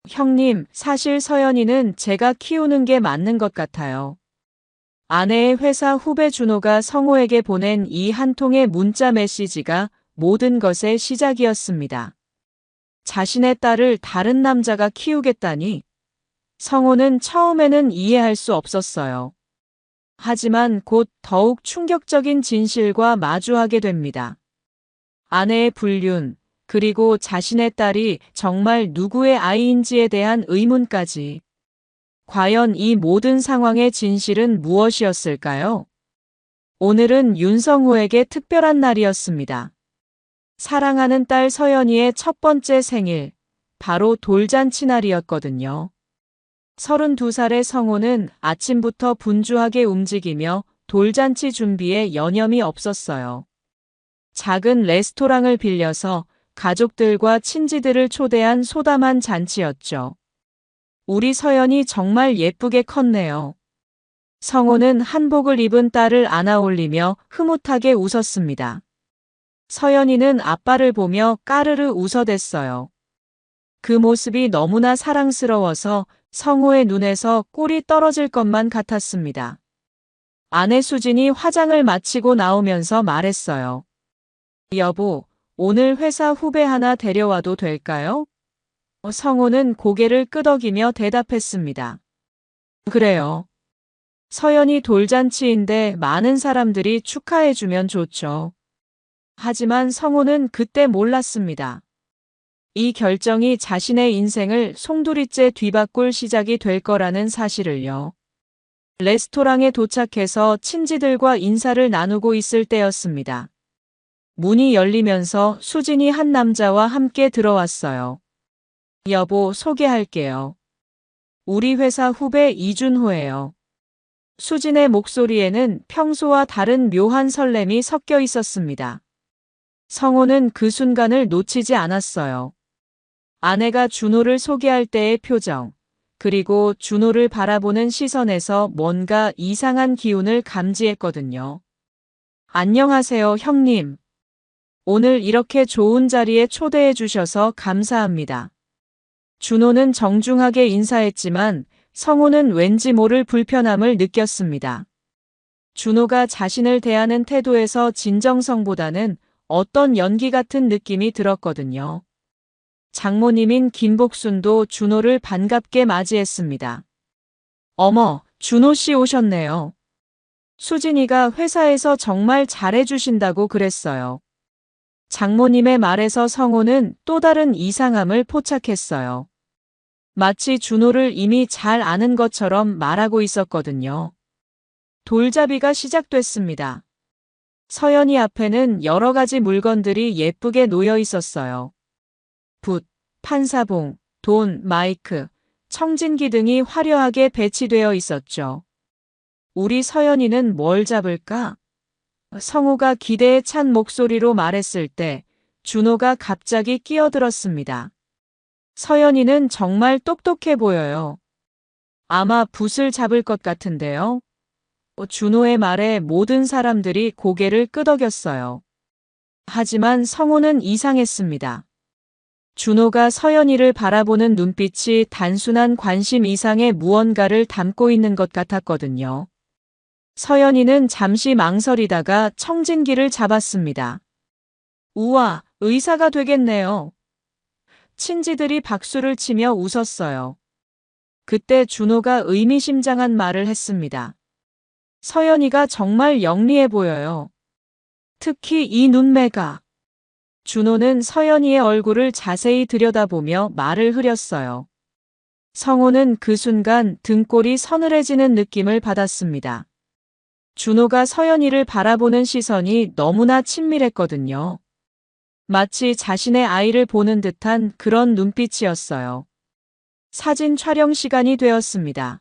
형님, 사실 서연이는 제가 키우는 게 맞는 것 같아요. 아내의 회사 후배 준호가 성호에게 보낸 이 한 통의 문자 메시지가 모든 것의 시작이었습니다. 자신의 딸을 다른 남자가 키우겠다니. 성호는 처음에는 이해할 수 없었어요. 하지만 곧 더욱 충격적인 진실과 마주하게 됩니다. 아내의 불륜, 그리고 자신의 딸이 정말 누구의 아이인지에 대한 의문까지. 과연 이 모든 상황의 진실은 무엇이었을까요? 오늘은 윤성호에게 특별한 날이었습니다. 사랑하는 딸 서연이의 첫 번째 생일, 바로 돌잔치 날이었거든요. 32살의 성호는 아침부터 분주하게 움직이며 돌잔치 준비에 여념이 없었어요. 작은 레스토랑을 빌려서 가족들과 친지들을 초대한 소담한 잔치였죠. 우리 서연이 정말 예쁘게 컸네요. 성호는 한복을 입은 딸을 안아 올리며 흐뭇하게 웃었습니다. 서연이는 아빠를 보며 까르르 웃어댔어요. 그 모습이 너무나 사랑스러워서 성호의 눈에서 꿀이 떨어질 것만 같았습니다. 아내 수진이 화장을 마치고 나오면서 말했어요. 여보, 오늘 회사 후배 하나 데려와도 될까요? 성호는 고개를 끄덕이며 대답했습니다. 그래요. 서연이 돌잔치인데 많은 사람들이 축하해주면 좋죠. 하지만 성호는 그때 몰랐습니다. 이 결정이 자신의 인생을 송두리째 뒤바꿀 시작이 될 거라는 사실을요. 레스토랑에 도착해서 친지들과 인사를 나누고 있을 때였습니다. 문이 열리면서 수진이 한 남자와 함께 들어왔어요. 여보, 소개할게요. 우리 회사 후배 이준호예요. 수진의 목소리에는 평소와 다른 묘한 설렘이 섞여 있었습니다. 성호는 그 순간을 놓치지 않았어요. 아내가 준호를 소개할 때의 표정, 그리고 준호를 바라보는 시선에서 뭔가 이상한 기운을 감지했거든요. 안녕하세요, 형님. 오늘 이렇게 좋은 자리에 초대해 주셔서 감사합니다. 준호는 정중하게 인사했지만 성호는 왠지 모를 불편함을 느꼈습니다. 준호가 자신을 대하는 태도에서 진정성보다는 어떤 연기 같은 느낌이 들었거든요. 장모님인 김복순도 준호를 반갑게 맞이했습니다. 어머, 준호 씨 오셨네요. 수진이가 회사에서 정말 잘해주신다고 그랬어요. 장모님의 말에서 성호는 또 다른 이상함을 포착했어요. 마치 준호를 이미 잘 아는 것처럼 말하고 있었거든요. 돌잡이가 시작됐습니다. 서연이 앞에는 여러 가지 물건들이 예쁘게 놓여 있었어요. 붓, 판사봉, 돈, 마이크, 청진기 등이 화려하게 배치되어 있었죠. 우리 서연이는 뭘 잡을까? 성호가 기대에 찬 목소리로 말했을 때 준호가 갑자기 끼어들었습니다. 서연이는 정말 똑똑해 보여요. 아마 붓을 잡을 것 같은데요. 준호의 말에 모든 사람들이 고개를 끄덕였어요. 하지만 성호는 이상했습니다. 준호가 서연이를 바라보는 눈빛이 단순한 관심 이상의 무언가를 담고 있는 것 같았거든요. 서연이는 잠시 망설이다가 청진기를 잡았습니다. 우와, 의사가 되겠네요. 친지들이 박수를 치며 웃었어요. 그때 준호가 의미심장한 말을 했습니다. 서연이가 정말 영리해 보여요. 특히 이 눈매가. 준호는 서연이의 얼굴을 자세히 들여다보며 말을 흐렸어요. 성호는 그 순간 등골이 서늘해지는 느낌을 받았습니다. 준호가 서연이를 바라보는 시선이 너무나 친밀했거든요. 마치 자신의 아이를 보는 듯한 그런 눈빛이었어요. 사진 촬영 시간이 되었습니다.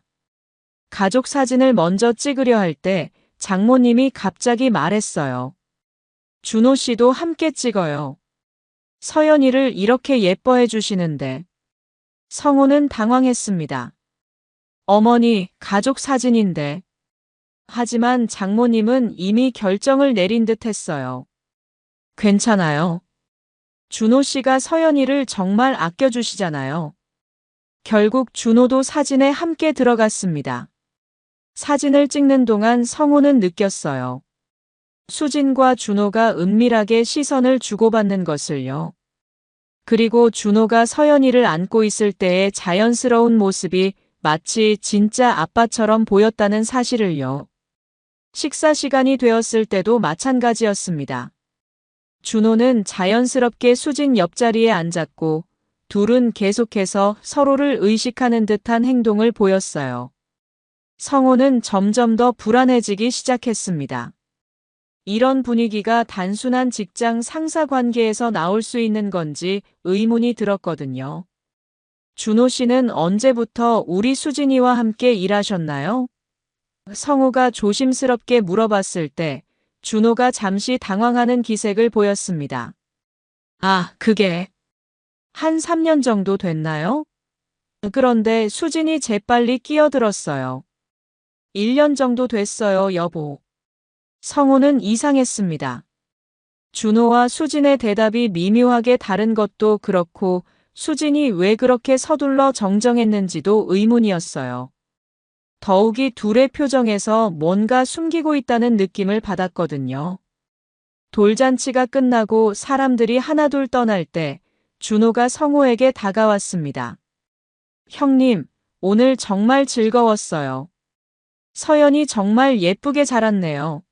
가족 사진을 먼저 찍으려 할 때 장모님이 갑자기 말했어요. 준호 씨도 함께 찍어요. 서연이를 이렇게 예뻐해 주시는데. 성호는 당황했습니다. 어머니, 가족 사진인데. 하지만 장모님은 이미 결정을 내린 듯 했어요. 괜찮아요. 준호 씨가 서연이를 정말 아껴주시잖아요. 결국 준호도 사진에 함께 들어갔습니다. 사진을 찍는 동안 성호는 느꼈어요. 수진과 준호가 은밀하게 시선을 주고받는 것을요. 그리고 준호가 서연이를 안고 있을 때의 자연스러운 모습이 마치 진짜 아빠처럼 보였다는 사실을요. 식사 시간이 되었을 때도 마찬가지였습니다. 준호는 자연스럽게 수진 옆자리에 앉았고 둘은 계속해서 서로를 의식하는 듯한 행동을 보였어요. 성호는 점점 더 불안해지기 시작했습니다. 이런 분위기가 단순한 직장 상사 관계에서 나올 수 있는 건지 의문이 들었거든요. 준호 씨는 언제부터 우리 수진이와 함께 일하셨나요? 성호가 조심스럽게 물어봤을 때 준호가 잠시 당황하는 기색을 보였습니다. 아, 그게 한 3년 정도 됐나요? 그런데 수진이 재빨리 끼어들었어요. 1년 정도 됐어요, 여보. 성호는 이상했습니다. 준호와 수진의 대답이 미묘하게 다른 것도 그렇고 수진이 왜 그렇게 서둘러 정정했는지도 의문이었어요. 더욱이 둘의 표정에서 뭔가 숨기고 있다는 느낌을 받았거든요. 돌잔치가 끝나고 사람들이 하나둘 떠날 때 준호가 성호에게 다가왔습니다. 형님, 오늘 정말 즐거웠어요. 서연이 정말 예쁘게 자랐네요.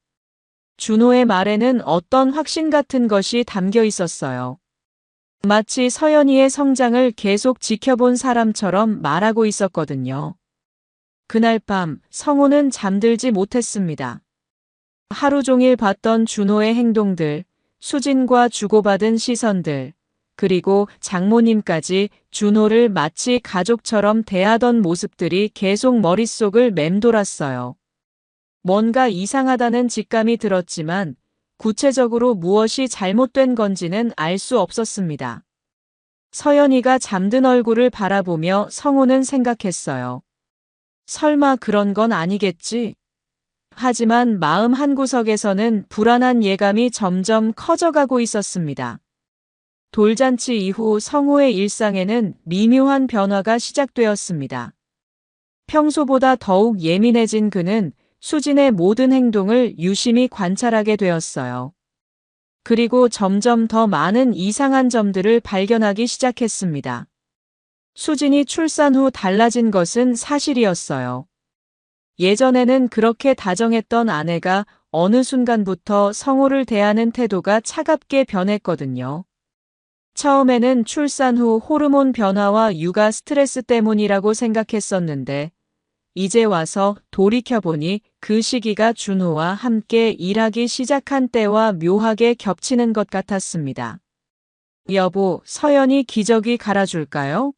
준호의 말에는 어떤 확신 같은 것이 담겨 있었어요. 마치 서연이의 성장을 계속 지켜본 사람처럼 말하고 있었거든요. 그날 밤 성호는 잠들지 못했습니다. 하루 종일 봤던 준호의 행동들, 수진과 주고받은 시선들, 그리고 장모님까지 준호를 마치 가족처럼 대하던 모습들이 계속 머릿속을 맴돌았어요. 뭔가 이상하다는 직감이 들었지만 구체적으로 무엇이 잘못된 건지는 알 수 없었습니다. 서연이가 잠든 얼굴을 바라보며 성호는 생각했어요. 설마 그런 건 아니겠지? 하지만 마음 한구석에서는 불안한 예감이 점점 커져가고 있었습니다. 돌잔치 이후 성호의 일상에는 미묘한 변화가 시작되었습니다. 평소보다 더욱 예민해진 그는 수진의 모든 행동을 유심히 관찰하게 되었어요. 그리고 점점 더 많은 이상한 점들을 발견하기 시작했습니다. 수진이 출산 후 달라진 것은 사실이었어요. 예전에는 그렇게 다정했던 아내가 어느 순간부터 성호를 대하는 태도가 차갑게 변했거든요. 처음에는 출산 후 호르몬 변화와 육아 스트레스 때문이라고 생각했었는데 이제 와서 돌이켜보니 그 시기가 준호와 함께 일하기 시작한 때와 묘하게 겹치는 것 같았습니다. 여보, 서연이 기저귀 갈아줄까요?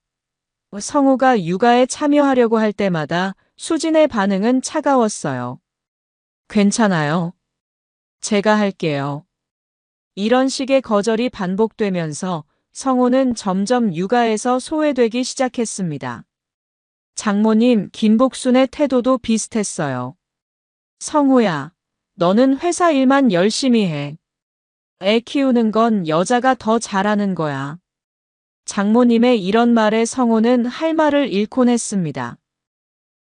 성호가 육아에 참여하려고 할 때마다 수진의 반응은 차가웠어요. 괜찮아요. 제가 할게요. 이런 식의 거절이 반복되면서 성호는 점점 육아에서 소외되기 시작했습니다. 장모님 김복순의 태도도 비슷했어요. 성호야, 너는 회사 일만 열심히 해. 애 키우는 건 여자가 더 잘하는 거야. 장모님의 이런 말에 성호는 할 말을 잃곤 했습니다.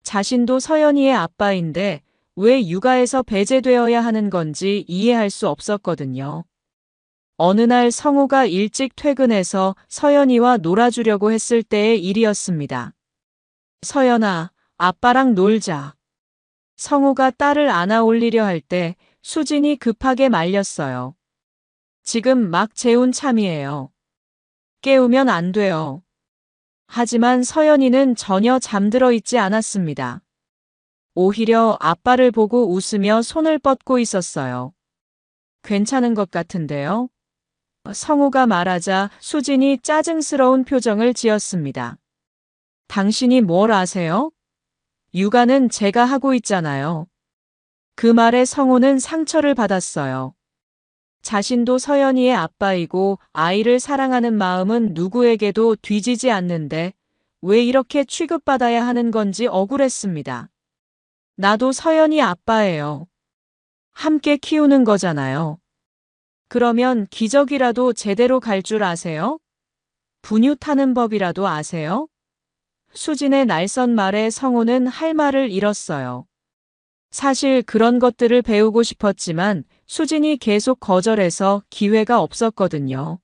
자신도 서연이의 아빠인데 왜 육아에서 배제되어야 하는 건지 이해할 수 없었거든요. 어느 날 성호가 일찍 퇴근해서 서연이와 놀아주려고 했을 때의 일이었습니다. 서연아, 아빠랑 놀자. 성호가 딸을 안아 올리려 할 때 수진이 급하게 말렸어요. 지금 막 재운 참이에요. 깨우면 안 돼요. 하지만 서연이는 전혀 잠들어 있지 않았습니다. 오히려 아빠를 보고 웃으며 손을 뻗고 있었어요. 괜찮은 것 같은데요? 성호가 말하자 수진이 짜증스러운 표정을 지었습니다. 당신이 뭘 아세요? 육아는 제가 하고 있잖아요. 그 말에 성호는 상처를 받았어요. 자신도 서연이의 아빠이고 아이를 사랑하는 마음은 누구에게도 뒤지지 않는데 왜 이렇게 취급받아야 하는 건지 억울했습니다. 나도 서연이 아빠예요. 함께 키우는 거잖아요. 그러면 기저귀라도 제대로 갈 줄 아세요? 분유 타는 법이라도 아세요? 수진의 날선 말에 성호는 할 말을 잃었어요. 사실 그런 것들을 배우고 싶었지만 수진이 계속 거절해서 기회가 없었거든요.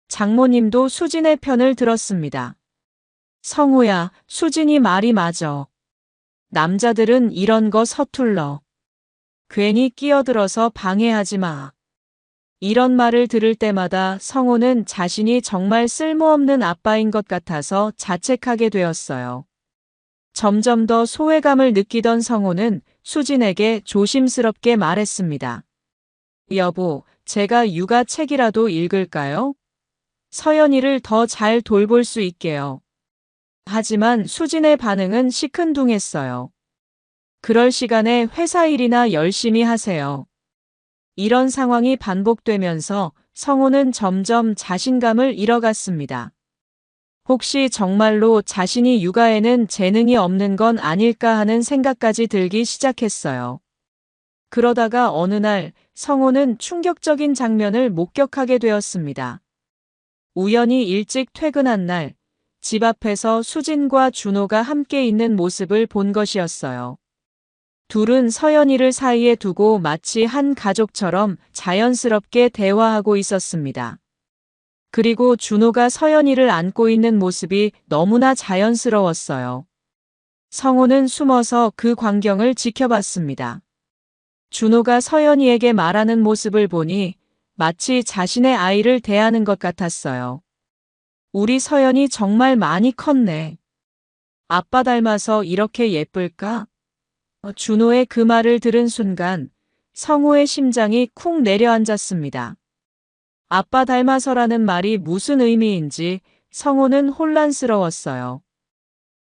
장모님도 수진의 편을 들었습니다. 성호야, 수진이 말이 맞아. 남자들은 이런 거 서툴러. 괜히 끼어들어서 방해하지 마. 이런 말을 들을 때마다 성호는 자신이 정말 쓸모없는 아빠인 것 같아서 자책하게 되었어요. 점점 더 소외감을 느끼던 성호는 수진에게 조심스럽게 말했습니다. 여보, 제가 육아책이라도 읽을까요? 서연이를 더 잘 돌볼 수 있게요. 하지만 수진의 반응은 시큰둥했어요. 그럴 시간에 회사 일이나 열심히 하세요. 이런 상황이 반복되면서 성호는 점점 자신감을 잃어갔습니다. 혹시 정말로 자신이 육아에는 재능이 없는 건 아닐까 하는 생각까지 들기 시작했어요. 그러다가 어느 날 성호는 충격적인 장면을 목격하게 되었습니다. 우연히 일찍 퇴근한 날, 집 앞에서 수진과 준호가 함께 있는 모습을 본 것이었어요. 둘은 서연이를 사이에 두고 마치 한 가족처럼 자연스럽게 대화하고 있었습니다. 그리고 준호가 서연이를 안고 있는 모습이 너무나 자연스러웠어요. 성호는 숨어서 그 광경을 지켜봤습니다. 준호가 서연이에게 말하는 모습을 보니 마치 자신의 아이를 대하는 것 같았어요. 우리 서연이 정말 많이 컸네. 아빠 닮아서 이렇게 예쁠까? 준호의 그 말을 들은 순간 성호의 심장이 쿵 내려앉았습니다. 아빠 닮아서라는 말이 무슨 의미인지 성호는 혼란스러웠어요.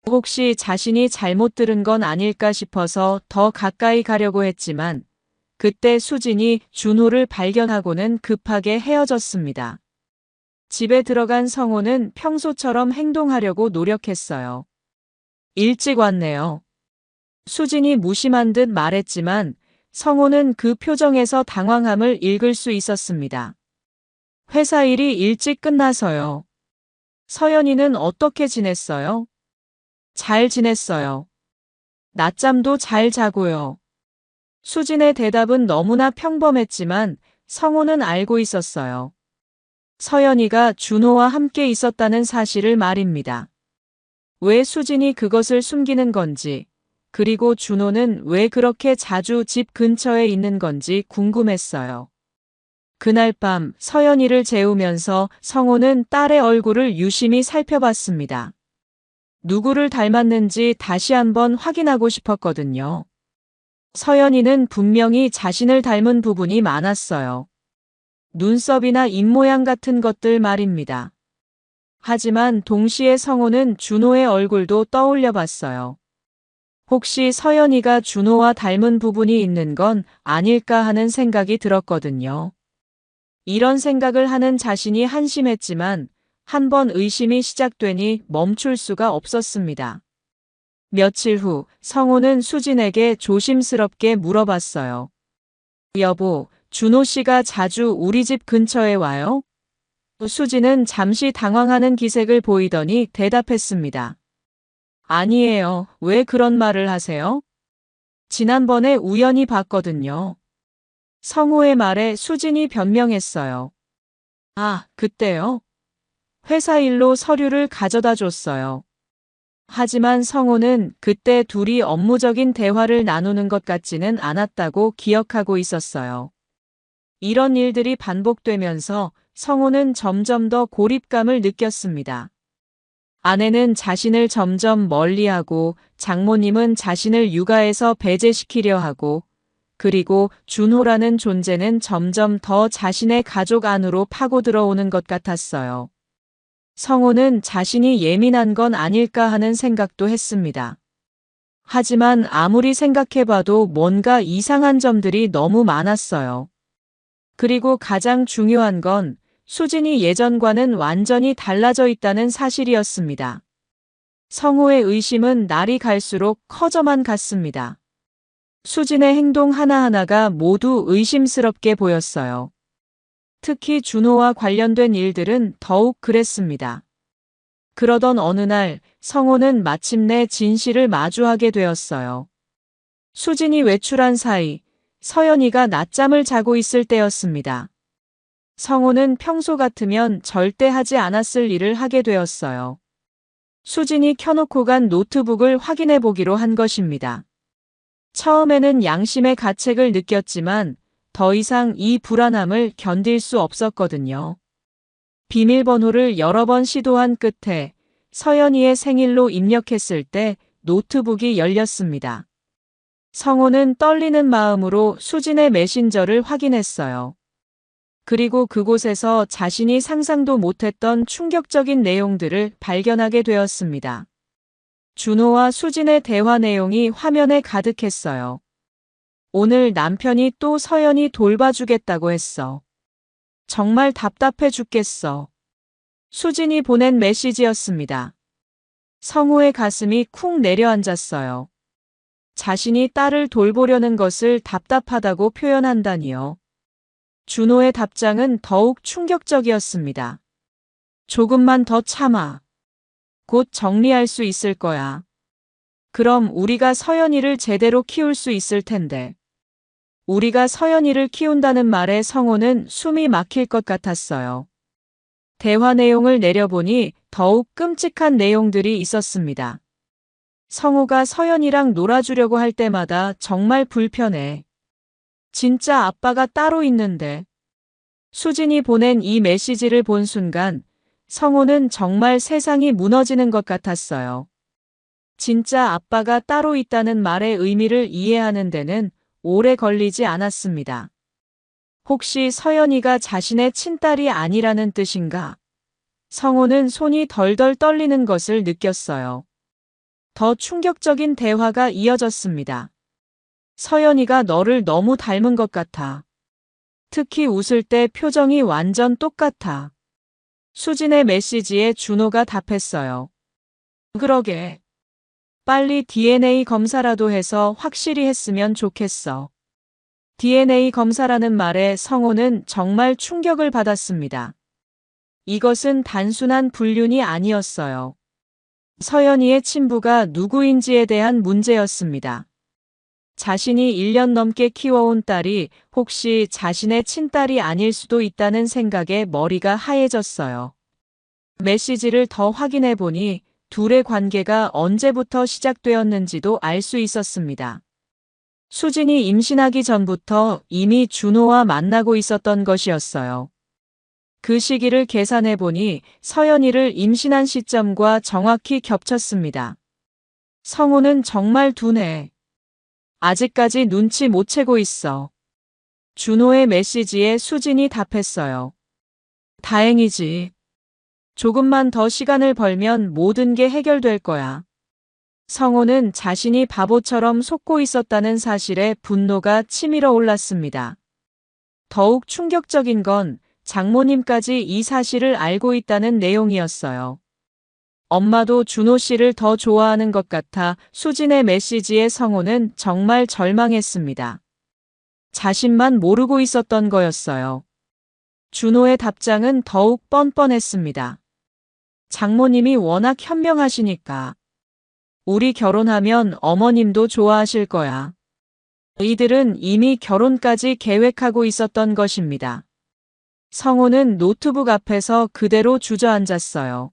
혹시 자신이 잘못 들은 건 아닐까 싶어서 더 가까이 가려고 했지만 그때 수진이 준호를 발견하고는 급하게 헤어졌습니다. 집에 들어간 성호는 평소처럼 행동하려고 노력했어요. 일찍 왔네요. 수진이 무심한 듯 말했지만 성호는 그 표정에서 당황함을 읽을 수 있었습니다. 회사 일이 일찍 끝나서요. 서연이는 어떻게 지냈어요? 잘 지냈어요. 낮잠도 잘 자고요. 수진의 대답은 너무나 평범했지만 성호는 알고 있었어요. 서연이가 준호와 함께 있었다는 사실을 말입니다. 왜 수진이 그것을 숨기는 건지, 그리고 준호는 왜 그렇게 자주 집 근처에 있는 건지 궁금했어요. 그날 밤 서연이를 재우면서 성호는 딸의 얼굴을 유심히 살펴봤습니다. 누구를 닮았는지 다시 한번 확인하고 싶었거든요. 서연이는 분명히 자신을 닮은 부분이 많았어요. 눈썹이나 입모양 같은 것들 말입니다. 하지만 동시에 성호는 준호의 얼굴도 떠올려 봤어요. 혹시 서연이가 준호와 닮은 부분이 있는 건 아닐까 하는 생각이 들었거든요. 이런 생각을 하는 자신이 한심했지만 한번 의심이 시작되니 멈출 수가 없었습니다. 며칠 후 성호는 수진에게 조심스럽게 물어봤어요. 여보, 준호 씨가 자주 우리 집 근처에 와요? 수진은 잠시 당황하는 기색을 보이더니 대답했습니다. 아니에요. 왜 그런 말을 하세요? 지난번에 우연히 봤거든요. 성호의 말에 수진이 변명했어요. 아, 그때요? 회사 일로 서류를 가져다 줬어요. 하지만 성호는 그때 둘이 업무적인 대화를 나누는 것 같지는 않았다고 기억하고 있었어요. 이런 일들이 반복되면서 성호는 점점 더 고립감을 느꼈습니다. 아내는 자신을 점점 멀리하고 장모님은 자신을 육아에서 배제시키려 하고 그리고 준호라는 존재는 점점 더 자신의 가족 안으로 파고 들어오는 것 같았어요. 성호는 자신이 예민한 건 아닐까 하는 생각도 했습니다. 하지만 아무리 생각해봐도 뭔가 이상한 점들이 너무 많았어요. 그리고 가장 중요한 건 수진이 예전과는 완전히 달라져 있다는 사실이었습니다. 성호의 의심은 날이 갈수록 커져만 갔습니다. 수진의 행동 하나하나가 모두 의심스럽게 보였어요. 특히 준호와 관련된 일들은 더욱 그랬습니다. 그러던 어느 날 성호는 마침내 진실을 마주하게 되었어요. 수진이 외출한 사이 서연이가 낮잠을 자고 있을 때였습니다. 성호는 평소 같으면 절대 하지 않았을 일을 하게 되었어요. 수진이 켜놓고 간 노트북을 확인해 보기로 한 것입니다. 처음에는 양심의 가책을 느꼈지만 더 이상 이 불안함을 견딜 수 없었거든요. 비밀번호를 여러 번 시도한 끝에 서연이의 생일로 입력했을 때 노트북이 열렸습니다. 성호는 떨리는 마음으로 수진의 메신저를 확인했어요. 그리고 그곳에서 자신이 상상도 못했던 충격적인 내용들을 발견하게 되었습니다. 준호와 수진의 대화 내용이 화면에 가득했어요. 오늘 남편이 또 서연이 돌봐주겠다고 했어. 정말 답답해 죽겠어. 수진이 보낸 메시지였습니다. 성호의 가슴이 쿵 내려앉았어요. 자신이 딸을 돌보려는 것을 답답하다고 표현한다니요. 준호의 답장은 더욱 충격적이었습니다. 조금만 더 참아. 곧 정리할 수 있을 거야. 그럼 우리가 서연이를 제대로 키울 수 있을 텐데. 우리가 서연이를 키운다는 말에 성호는 숨이 막힐 것 같았어요. 대화 내용을 내려보니 더욱 끔찍한 내용들이 있었습니다. 성호가 서연이랑 놀아주려고 할 때마다 정말 불편해. 진짜 아빠가 따로 있는데. 수진이 보낸 이 메시지를 본 순간 성호는 정말 세상이 무너지는 것 같았어요. 진짜 아빠가 따로 있다는 말의 의미를 이해하는 데는 오래 걸리지 않았습니다. 혹시 서연이가 자신의 친딸이 아니라는 뜻인가? 성호는 손이 덜덜 떨리는 것을 느꼈어요. 더 충격적인 대화가 이어졌습니다. 서연이가 너를 너무 닮은 것 같아. 특히 웃을 때 표정이 완전 똑같아. 수진의 메시지에 준호가 답했어요. 그러게. 빨리 DNA 검사라도 해서 확실히 했으면 좋겠어. DNA 검사라는 말에 성호는 정말 충격을 받았습니다. 이것은 단순한 불륜이 아니었어요. 서연이의 친부가 누구인지에 대한 문제였습니다. 자신이 1년 넘게 키워온 딸이 혹시 자신의 친딸이 아닐 수도 있다는 생각에 머리가 하얘졌어요. 메시지를 더 확인해 보니 둘의 관계가 언제부터 시작되었는지도 알 수 있었습니다. 수진이 임신하기 전부터 이미 준호와 만나고 있었던 것이었어요. 그 시기를 계산해 보니 서연이를 임신한 시점과 정확히 겹쳤습니다. 성호는 정말 둔해. 아직까지 눈치 못 채고 있어. 준호의 메시지에 수진이 답했어요. 다행이지. 조금만 더 시간을 벌면 모든 게 해결될 거야. 성호는 자신이 바보처럼 속고 있었다는 사실에 분노가 치밀어 올랐습니다. 더욱 충격적인 건 장모님까지 이 사실을 알고 있다는 내용이었어요. 엄마도 준호 씨를 더 좋아하는 것 같아 수진의 메시지에 성호는 정말 절망했습니다. 자신만 모르고 있었던 거였어요. 준호의 답장은 더욱 뻔뻔했습니다. 장모님이 워낙 현명하시니까. 우리 결혼하면 어머님도 좋아하실 거야. 이들은 이미 결혼까지 계획하고 있었던 것입니다. 성호는 노트북 앞에서 그대로 주저앉았어요.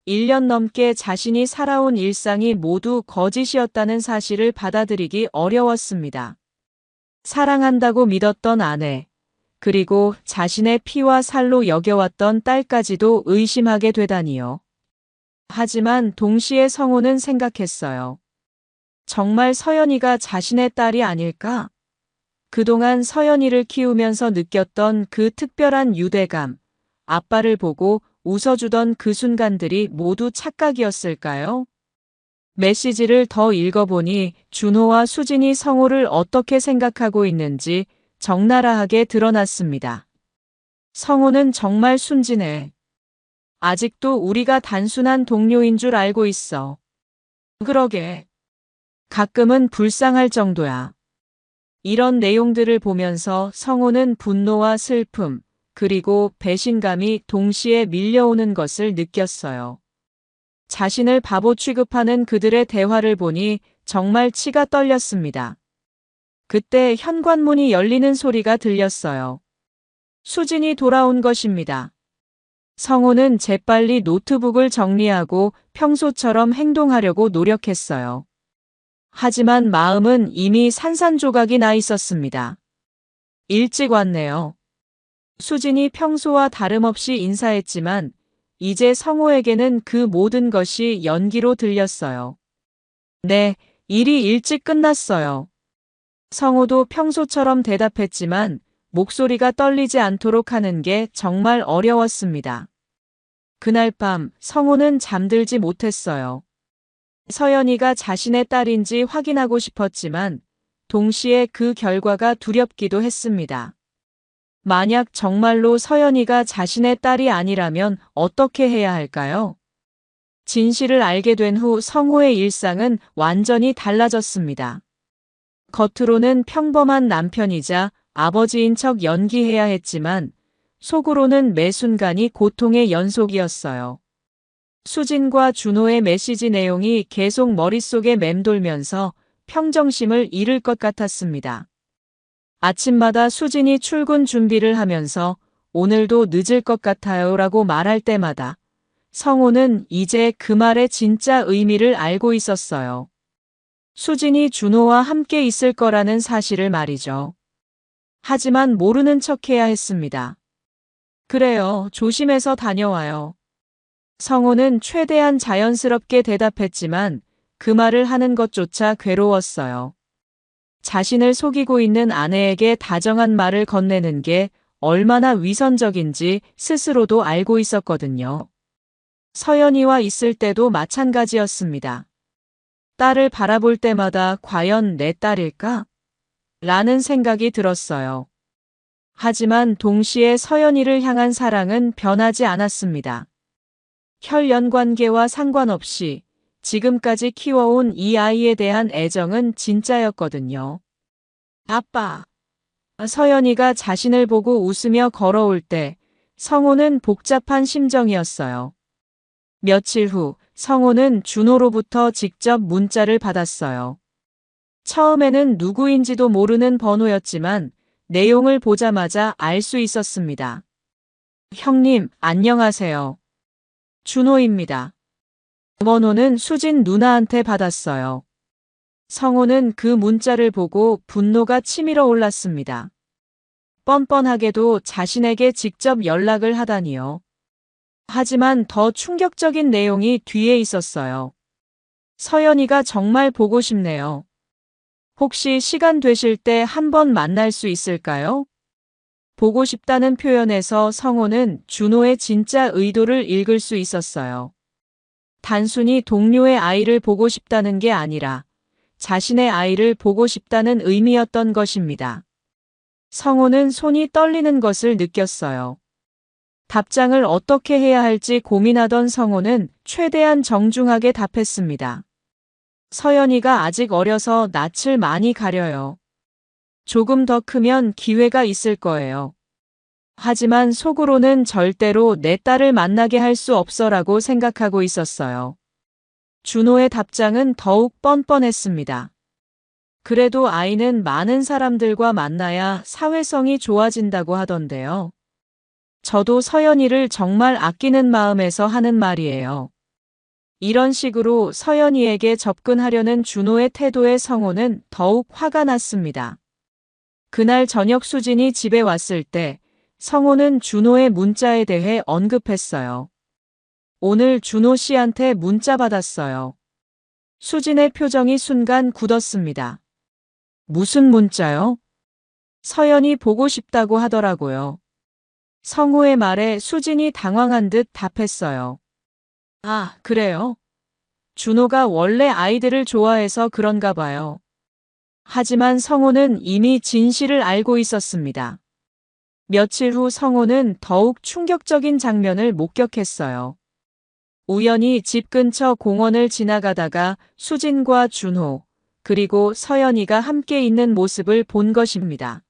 1년 넘게 자신이 살아온 일상이 모두 거짓이었다는 사실을 받아들이기 어려웠습니다. 사랑한다고 믿었던 아내, 그리고 자신의 피와 살로 여겨왔던 딸까지도 의심하게 되다니요. 하지만 동시에 성호는 생각했어요. 정말 서연이가 자신의 딸이 아닐까? 그동안 서연이를 키우면서 느꼈던 그 특별한 유대감, 아빠를 보고 웃어주던 그 순간들이 모두 착각이었을까요? 메시지를 더 읽어보니 준호와 수진이 성호를 어떻게 생각하고 있는지 적나라하게 드러났습니다. 성호는 정말 순진해. 아직도 우리가 단순한 동료인 줄 알고 있어. 그러게. 가끔은 불쌍할 정도야. 이런 내용들을 보면서 성호는 분노와 슬픔, 그리고 배신감이 동시에 밀려오는 것을 느꼈어요. 자신을 바보 취급하는 그들의 대화를 보니 정말 치가 떨렸습니다. 그때 현관문이 열리는 소리가 들렸어요. 수진이 돌아온 것입니다. 성호는 재빨리 노트북을 정리하고 평소처럼 행동하려고 노력했어요. 하지만 마음은 이미 산산조각이 나 있었습니다. 일찍 왔네요. 수진이 평소와 다름없이 인사했지만 이제 성호에게는 그 모든 것이 연기로 들렸어요. 네, 일이 일찍 끝났어요. 성호도 평소처럼 대답했지만 목소리가 떨리지 않도록 하는 게 정말 어려웠습니다. 그날 밤 성호는 잠들지 못했어요. 서연이가 자신의 딸인지 확인하고 싶었지만 동시에 그 결과가 두렵기도 했습니다. 만약 정말로 서연이가 자신의 딸이 아니라면 어떻게 해야 할까요? 진실을 알게 된 후 성호의 일상은 완전히 달라졌습니다. 겉으로는 평범한 남편이자 아버지인 척 연기해야 했지만 속으로는 매 순간이 고통의 연속이었어요. 수진과 준호의 메시지 내용이 계속 머릿속에 맴돌면서 평정심을 잃을 것 같았습니다. 아침마다 수진이 출근 준비를 하면서 오늘도 늦을 것 같아요 라고 말할 때마다 성호는 이제 그 말의 진짜 의미를 알고 있었어요. 수진이 준호와 함께 있을 거라는 사실을 말이죠. 하지만 모르는 척해야 했습니다. 그래요, 조심해서 다녀와요. 성호는 최대한 자연스럽게 대답했지만 그 말을 하는 것조차 괴로웠어요. 자신을 속이고 있는 아내에게 다정한 말을 건네는 게 얼마나 위선적인지 스스로도 알고 있었거든요. 서연이와 있을 때도 마찬가지였습니다. 딸을 바라볼 때마다 과연 내 딸일까? 라는 생각이 들었어요. 하지만 동시에 서연이를 향한 사랑은 변하지 않았습니다. 혈연 관계와 상관없이 지금까지 키워온 이 아이에 대한 애정은 진짜였거든요. 아빠. 서연이가 자신을 보고 웃으며 걸어올 때 성호는 복잡한 심정이었어요. 며칠 후 성호는 준호로부터 직접 문자를 받았어요. 처음에는 누구인지도 모르는 번호였지만 내용을 보자마자 알 수 있었습니다. 형님, 안녕하세요. 준호입니다. 번호는 수진 누나한테 받았어요. 성호는 그 문자를 보고 분노가 치밀어 올랐습니다. 뻔뻔하게도 자신에게 직접 연락을 하다니요. 하지만 더 충격적인 내용이 뒤에 있었어요. 서연이가 정말 보고 싶네요. 혹시 시간 되실 때 한번 만날 수 있을까요? 보고 싶다는 표현에서 성호는 준호의 진짜 의도를 읽을 수 있었어요. 단순히 동료의 아이를 보고 싶다는 게 아니라 자신의 아이를 보고 싶다는 의미였던 것입니다. 성호는 손이 떨리는 것을 느꼈어요. 답장을 어떻게 해야 할지 고민하던 성호는 최대한 정중하게 답했습니다. 서연이가 아직 어려서 낯을 많이 가려요. 조금 더 크면 기회가 있을 거예요. 하지만 속으로는 절대로 내 딸을 만나게 할 수 없어라고 생각하고 있었어요. 준호의 답장은 더욱 뻔뻔했습니다. 그래도 아이는 많은 사람들과 만나야 사회성이 좋아진다고 하던데요. 저도 서연이를 정말 아끼는 마음에서 하는 말이에요. 이런 식으로 서연이에게 접근하려는 준호의 태도에 성호는 더욱 화가 났습니다. 그날 저녁 수진이 집에 왔을 때 성호는 준호의 문자에 대해 언급했어요. 오늘 준호 씨한테 문자 받았어요. 수진의 표정이 순간 굳었습니다. 무슨 문자요? 서연이 보고 싶다고 하더라고요. 성호의 말에 수진이 당황한 듯 답했어요. 아, 그래요? 준호가 원래 아이들을 좋아해서 그런가 봐요. 하지만 성호는 이미 진실을 알고 있었습니다. 며칠 후 성호는 더욱 충격적인 장면을 목격했어요. 우연히 집 근처 공원을 지나가다가 수진과 준호, 그리고 서연이가 함께 있는 모습을 본 것입니다.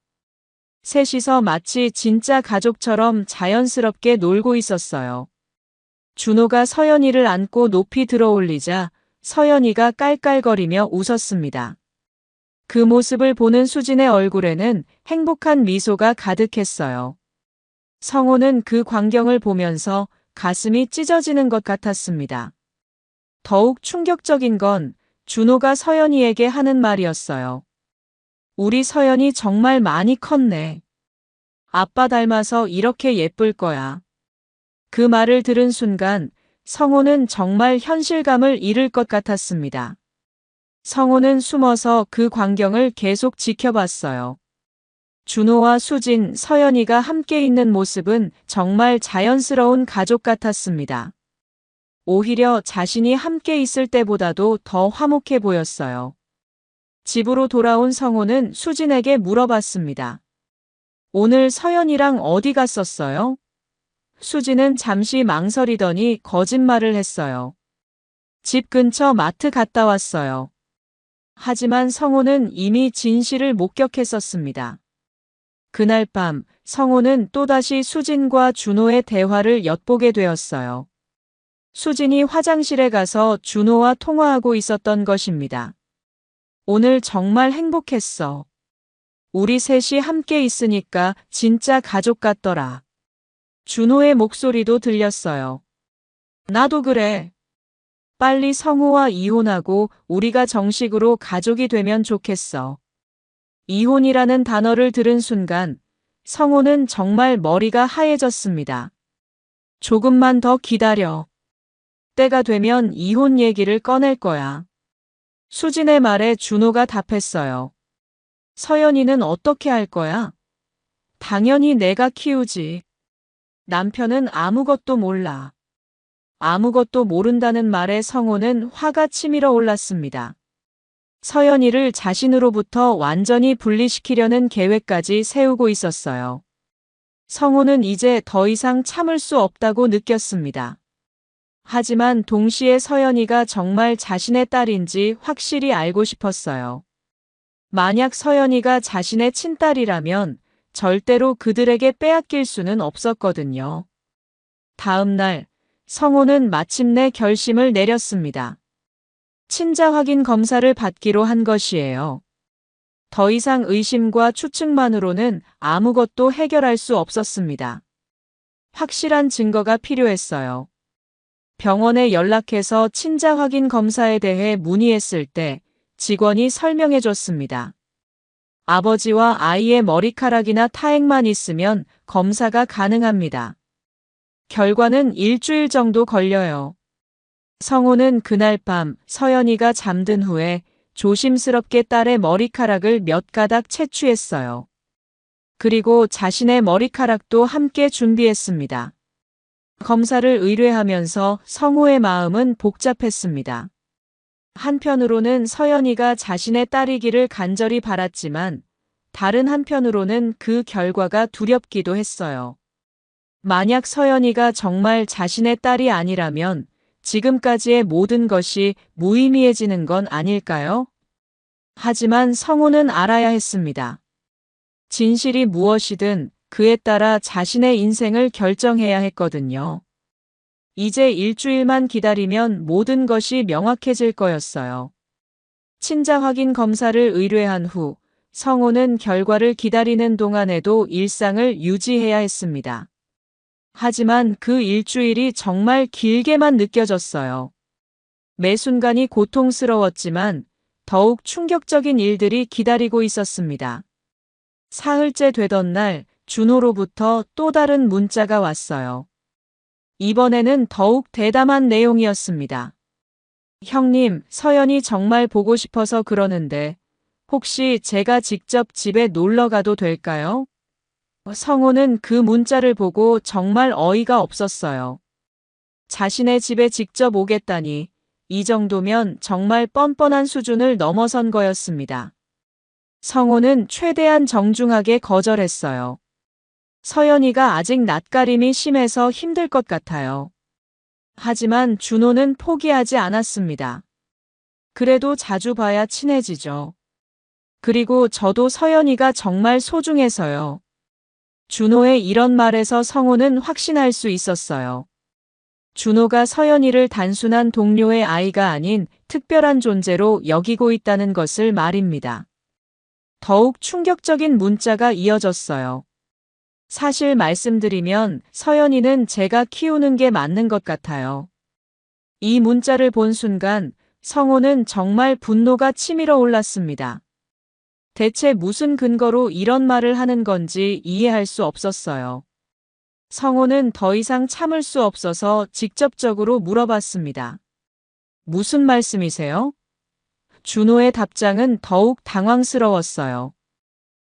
셋이서 마치 진짜 가족처럼 자연스럽게 놀고 있었어요. 준호가 서연이를 안고 높이 들어올리자 서연이가 깔깔거리며 웃었습니다. 그 모습을 보는 수진의 얼굴에는 행복한 미소가 가득했어요. 성호는 그 광경을 보면서 가슴이 찢어지는 것 같았습니다. 더욱 충격적인 건 준호가 서연이에게 하는 말이었어요. 우리 서연이 정말 많이 컸네. 아빠 닮아서 이렇게 예쁠 거야. 그 말을 들은 순간 성호는 정말 현실감을 잃을 것 같았습니다. 성호는 숨어서 그 광경을 계속 지켜봤어요. 준호와 수진, 서연이가 함께 있는 모습은 정말 자연스러운 가족 같았습니다. 오히려 자신이 함께 있을 때보다도 더 화목해 보였어요. 집으로 돌아온 성호는 수진에게 물어봤습니다. 오늘 서연이랑 어디 갔었어요? 수진은 잠시 망설이더니 거짓말을 했어요. 집 근처 마트 갔다 왔어요. 하지만 성호는 이미 진실을 목격했었습니다. 그날 밤 성호는 또다시 수진과 준호의 대화를 엿보게 되었어요. 수진이 화장실에 가서 준호와 통화하고 있었던 것입니다. 오늘 정말 행복했어. 우리 셋이 함께 있으니까 진짜 가족 같더라. 준호의 목소리도 들렸어요. 나도 그래. 빨리 성호와 이혼하고 우리가 정식으로 가족이 되면 좋겠어. 이혼이라는 단어를 들은 순간 성호는 정말 머리가 하얘졌습니다. 조금만 더 기다려. 때가 되면 이혼 얘기를 꺼낼 거야. 수진의 말에 준호가 답했어요. 서연이는 어떻게 할 거야? 당연히 내가 키우지. 남편은 아무것도 몰라. 아무것도 모른다는 말에 성호는 화가 치밀어 올랐습니다. 서연이를 자신으로부터 완전히 분리시키려는 계획까지 세우고 있었어요. 성호는 이제 더 이상 참을 수 없다고 느꼈습니다. 하지만 동시에 서연이가 정말 자신의 딸인지 확실히 알고 싶었어요. 만약 서연이가 자신의 친딸이라면 절대로 그들에게 빼앗길 수는 없었거든요. 다음 날, 성호는 마침내 결심을 내렸습니다. 친자 확인 검사를 받기로 한 것이에요. 더 이상 의심과 추측만으로는 아무것도 해결할 수 없었습니다. 확실한 증거가 필요했어요. 병원에 연락해서 친자 확인 검사에 대해 문의했을 때 직원이 설명해 줬습니다. 아버지와 아이의 머리카락이나 타액만 있으면 검사가 가능합니다. 결과는 일주일 정도 걸려요. 성호는 그날 밤 서연이가 잠든 후에 조심스럽게 딸의 머리카락을 몇 가닥 채취했어요. 그리고 자신의 머리카락도 함께 준비했습니다. 검사를 의뢰하면서 성호의 마음은 복잡했습니다. 한편으로는 서연이가 자신의 딸이기를 간절히 바랐지만 다른 한편으로는 그 결과가 두렵기도 했어요. 만약 서연이가 정말 자신의 딸이 아니라면 지금까지의 모든 것이 무의미해지는 건 아닐까요? 하지만 성호는 알아야 했습니다. 진실이 무엇이든 그에 따라 자신의 인생을 결정해야 했거든요. 이제 일주일만 기다리면 모든 것이 명확해질 거였어요. 친자 확인 검사를 의뢰한 후 성호는 결과를 기다리는 동안에도 일상을 유지해야 했습니다. 하지만 그 일주일이 정말 길게만 느껴졌어요. 매 순간이 고통스러웠지만 더욱 충격적인 일들이 기다리고 있었습니다. 사흘째 되던 날 준호로부터 또 다른 문자가 왔어요. 이번에는 더욱 대담한 내용이었습니다. 형님, 서연이 정말 보고 싶어서 그러는데 혹시 제가 직접 집에 놀러 가도 될까요? 성호는 그 문자를 보고 정말 어이가 없었어요. 자신의 집에 직접 오겠다니 이 정도면 정말 뻔뻔한 수준을 넘어선 거였습니다. 성호는 최대한 정중하게 거절했어요. 서연이가 아직 낯가림이 심해서 힘들 것 같아요. 하지만 준호는 포기하지 않았습니다. 그래도 자주 봐야 친해지죠. 그리고 저도 서연이가 정말 소중해서요. 준호의 이런 말에서 성호는 확신할 수 있었어요. 준호가 서연이를 단순한 동료의 아이가 아닌 특별한 존재로 여기고 있다는 것을 말입니다. 더욱 충격적인 문자가 이어졌어요. 사실 말씀드리면 서연이는 제가 키우는 게 맞는 것 같아요. 이 문자를 본 순간 성호는 정말 분노가 치밀어 올랐습니다. 대체 무슨 근거로 이런 말을 하는 건지 이해할 수 없었어요. 성호는 더 이상 참을 수 없어서 직접적으로 물어봤습니다. 무슨 말씀이세요? 준호의 답장은 더욱 당황스러웠어요.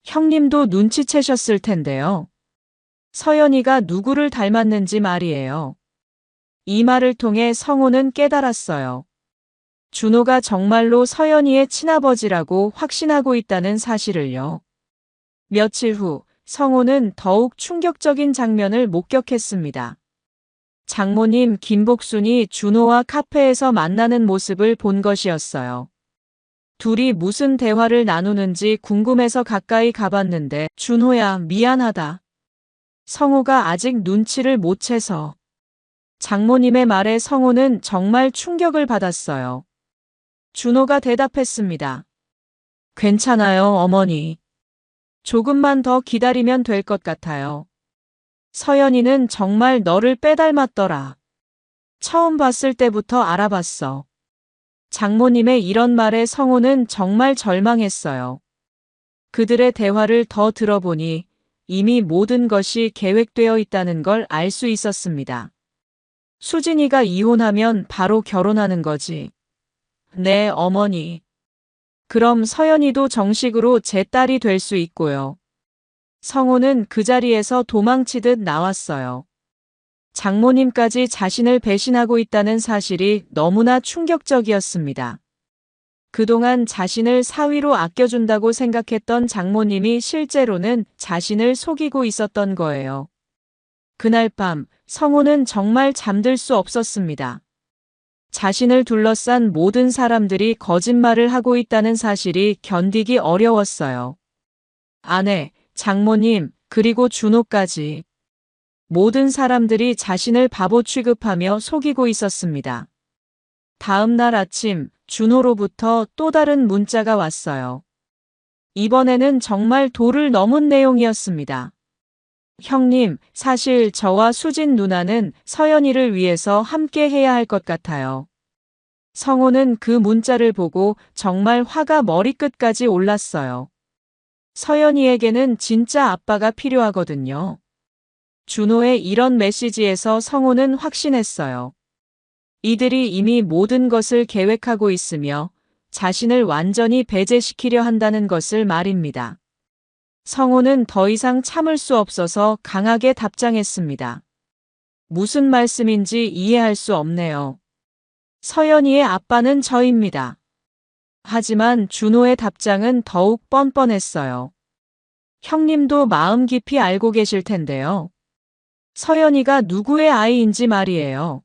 형님도 눈치채셨을 텐데요. 서연이가 누구를 닮았는지 말이에요. 이 말을 통해 성호는 깨달았어요. 준호가 정말로 서연이의 친아버지라고 확신하고 있다는 사실을요. 며칠 후 성호는 더욱 충격적인 장면을 목격했습니다. 장모님 김복순이 준호와 카페에서 만나는 모습을 본 것이었어요. 둘이 무슨 대화를 나누는지 궁금해서 가까이 가봤는데 준호야 미안하다. 성호가 아직 눈치를 못 채서. 장모님의 말에 성호는 정말 충격을 받았어요. 준호가 대답했습니다. 괜찮아요, 어머니. 조금만 더 기다리면 될 것 같아요. 서연이는 정말 너를 빼닮았더라. 처음 봤을 때부터 알아봤어. 장모님의 이런 말에 성호는 정말 절망했어요. 그들의 대화를 더 들어보니 이미 모든 것이 계획되어 있다는 걸 알 수 있었습니다. 수진이가 이혼하면 바로 결혼하는 거지. 네, 어머니. 그럼 서연이도 정식으로 제 딸이 될 수 있고요. 성호는 그 자리에서 도망치듯 나왔어요. 장모님까지 자신을 배신하고 있다는 사실이 너무나 충격적이었습니다. 그동안 자신을 사위로 아껴준다고 생각했던 장모님이 실제로는 자신을 속이고 있었던 거예요. 그날 밤 성호는 정말 잠들 수 없었습니다. 자신을 둘러싼 모든 사람들이 거짓말을 하고 있다는 사실이 견디기 어려웠어요. 아내, 장모님, 그리고 준호까지. 모든 사람들이 자신을 바보 취급하며 속이고 있었습니다. 다음 날 아침 준호로부터 또 다른 문자가 왔어요. 이번에는 정말 도를 넘은 내용이었습니다. 형님, 사실 저와 수진 누나는 서연이를 위해서 함께 해야 할 것 같아요. 성호는 그 문자를 보고 정말 화가 머리끝까지 올랐어요. 서연이에게는 진짜 아빠가 필요하거든요. 준호의 이런 메시지에서 성호는 확신했어요. 이들이 이미 모든 것을 계획하고 있으며 자신을 완전히 배제시키려 한다는 것을 말입니다. 성호는 더 이상 참을 수 없어서 강하게 답장했습니다. 무슨 말씀인지 이해할 수 없네요. 서연이의 아빠는 저입니다. 하지만 준호의 답장은 더욱 뻔뻔했어요. 형님도 마음 깊이 알고 계실 텐데요. 서연이가 누구의 아이인지 말이에요.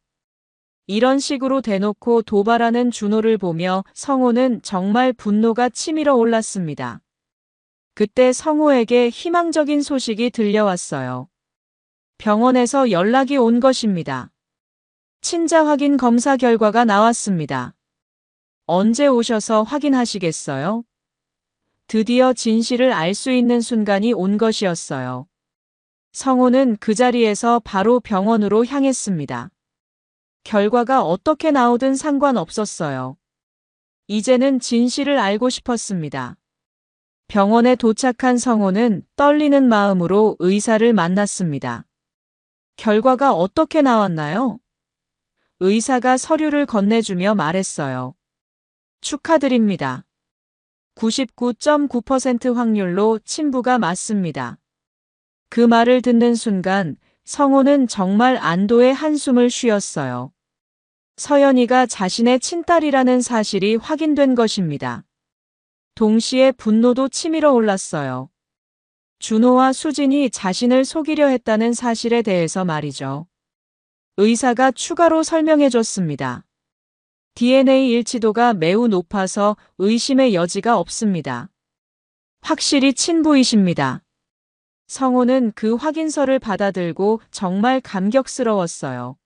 이런 식으로 대놓고 도발하는 준호를 보며 성호는 정말 분노가 치밀어 올랐습니다. 그때 성호에게 희망적인 소식이 들려왔어요. 병원에서 연락이 온 것입니다. 친자 확인 검사 결과가 나왔습니다. 언제 오셔서 확인하시겠어요? 드디어 진실을 알 수 있는 순간이 온 것이었어요. 성호는 그 자리에서 바로 병원으로 향했습니다. 결과가 어떻게 나오든 상관없었어요. 이제는 진실을 알고 싶었습니다. 병원에 도착한 성호는 떨리는 마음으로 의사를 만났습니다. 결과가 어떻게 나왔나요? 의사가 서류를 건네주며 말했어요. 축하드립니다. 99.9% 확률로 친부가 맞습니다. 그 말을 듣는 순간 성호는 정말 안도의 한숨을 쉬었어요. 서연이가 자신의 친딸이라는 사실이 확인된 것입니다. 동시에 분노도 치밀어 올랐어요. 준호와 수진이 자신을 속이려 했다는 사실에 대해서 말이죠. 의사가 추가로 설명해 줬습니다. DNA 일치도가 매우 높아서 의심의 여지가 없습니다. 확실히 친부이십니다. 성호는 그 확인서를 받아들고 정말 감격스러웠어요.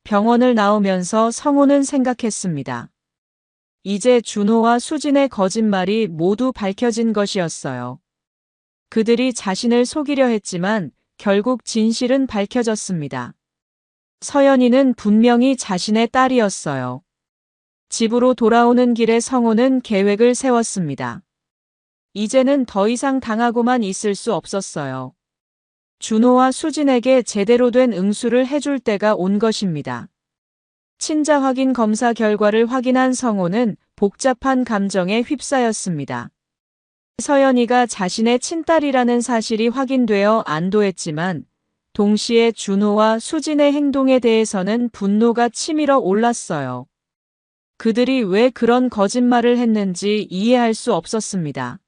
병원을 나오면서 성호는 생각했습니다. 이제 준호와 수진의 거짓말이 모두 밝혀진 것이었어요. 그들이 자신을 속이려 했지만 결국 진실은 밝혀졌습니다. 서연이는 분명히 자신의 딸이었어요. 집으로 돌아오는 길에 성호는 계획을 세웠습니다. 이제는 더 이상 당하고만 있을 수 없었어요. 준호와 수진에게 제대로 된 응수를 해줄 때가 온 것입니다. 친자 확인 검사 결과를 확인한 성호는 복잡한 감정에 휩싸였습니다. 서연이가 자신의 친딸이라는 사실이 확인되어 안도했지만 동시에 준호와 수진의 행동에 대해서는 분노가 치밀어 올랐어요. 그들이 왜 그런 거짓말을 했는지 이해할 수 없었습니다.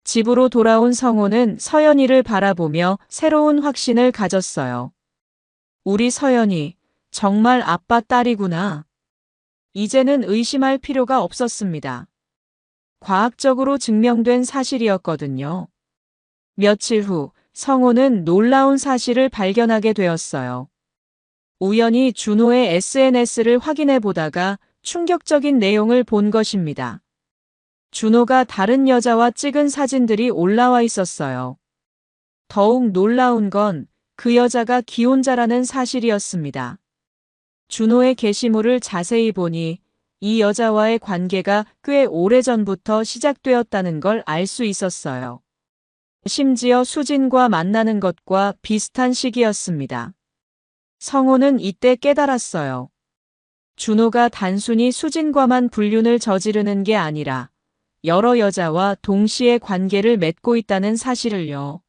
집으로 돌아온 성호는 서연이를 바라보며 새로운 확신을 가졌어요. 우리 서연이 정말 아빠 딸이구나. 이제는 의심할 필요가 없었습니다. 과학적으로 증명된 사실이었거든요. 며칠 후 성호는 놀라운 사실을 발견하게 되었어요. 우연히 준호의 SNS를 확인해 보다가 충격적인 내용을 본 것입니다. 준호가 다른 여자와 찍은 사진들이 올라와 있었어요. 더욱 놀라운 건 그 여자가 기혼자라는 사실이었습니다. 준호의 게시물을 자세히 보니 이 여자와의 관계가 꽤 오래전부터 시작되었다는 걸 알 수 있었어요. 심지어 수진과 만나는 것과 비슷한 시기였습니다. 성호는 이때 깨달았어요. 준호가 단순히 수진과만 불륜을 저지르는 게 아니라 여러 여자와 동시에 관계를 맺고 있다는 사실을요.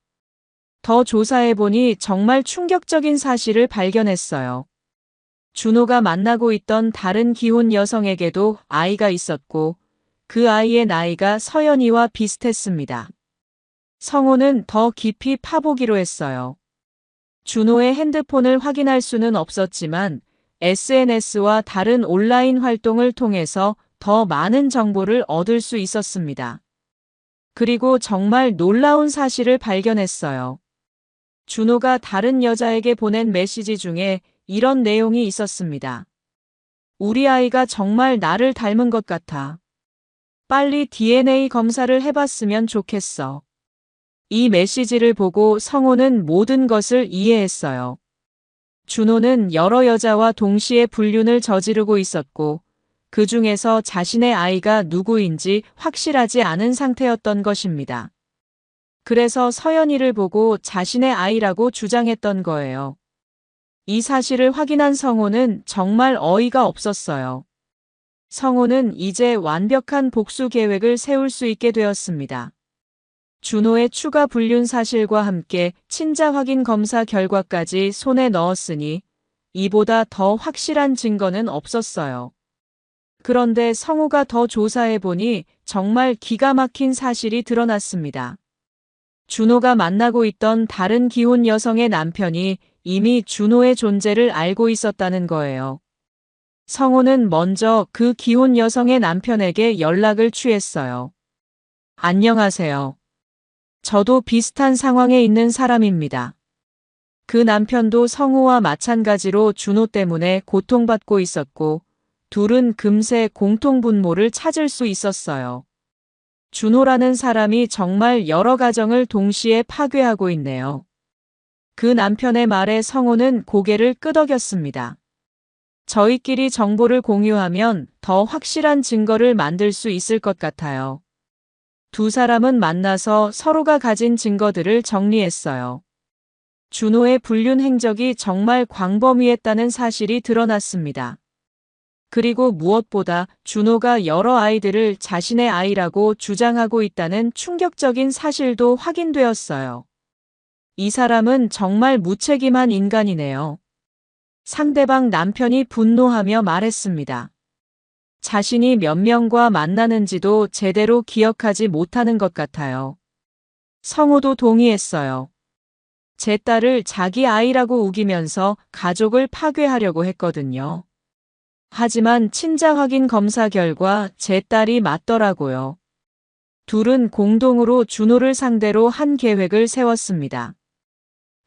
더 조사해보니 정말 충격적인 사실을 발견했어요. 준호가 만나고 있던 다른 기혼 여성에게도 아이가 있었고 그 아이의 나이가 서연이와 비슷했습니다. 성호는 더 깊이 파보기로 했어요. 준호의 핸드폰을 확인할 수는 없었지만 SNS와 다른 온라인 활동을 통해서 더 많은 정보를 얻을 수 있었습니다. 그리고 정말 놀라운 사실을 발견했어요. 준호가 다른 여자에게 보낸 메시지 중에 이런 내용이 있었습니다. 우리 아이가 정말 나를 닮은 것 같아. 빨리 DNA 검사를 해봤으면 좋겠어. 이 메시지를 보고 성호는 모든 것을 이해했어요. 준호는 여러 여자와 동시에 불륜을 저지르고 있었고 그 중에서 자신의 아이가 누구인지 확실하지 않은 상태였던 것입니다. 그래서 서연이를 보고 자신의 아이라고 주장했던 거예요. 이 사실을 확인한 성호는 정말 어이가 없었어요. 성호는 이제 완벽한 복수 계획을 세울 수 있게 되었습니다. 준호의 추가 불륜 사실과 함께 친자 확인 검사 결과까지 손에 넣었으니 이보다 더 확실한 증거는 없었어요. 그런데 성호가 더 조사해보니 정말 기가 막힌 사실이 드러났습니다. 준호가 만나고 있던 다른 기혼 여성의 남편이 이미 준호의 존재를 알고 있었다는 거예요. 성호는 먼저 그 기혼 여성의 남편에게 연락을 취했어요. 안녕하세요. 저도 비슷한 상황에 있는 사람입니다. 그 남편도 성호와 마찬가지로 준호 때문에 고통받고 있었고 둘은 금세 공통분모를 찾을 수 있었어요. 준호라는 사람이 정말 여러 가정을 동시에 파괴하고 있네요. 그 남편의 말에 성호는 고개를 끄덕였습니다. 저희끼리 정보를 공유하면 더 확실한 증거를 만들 수 있을 것 같아요. 두 사람은 만나서 서로가 가진 증거들을 정리했어요. 준호의 불륜 행적이 정말 광범위했다는 사실이 드러났습니다. 그리고 무엇보다 준호가 여러 아이들을 자신의 아이라고 주장하고 있다는 충격적인 사실도 확인되었어요. 이 사람은 정말 무책임한 인간이네요. 상대방 남편이 분노하며 말했습니다. 자신이 몇 명과 만나는지도 제대로 기억하지 못하는 것 같아요. 성호도 동의했어요. 제 딸을 자기 아이라고 우기면서 가족을 파괴하려고 했거든요. 하지만 친자 확인 검사 결과 제 딸이 맞더라고요. 둘은 공동으로 준호를 상대로 한 계획을 세웠습니다.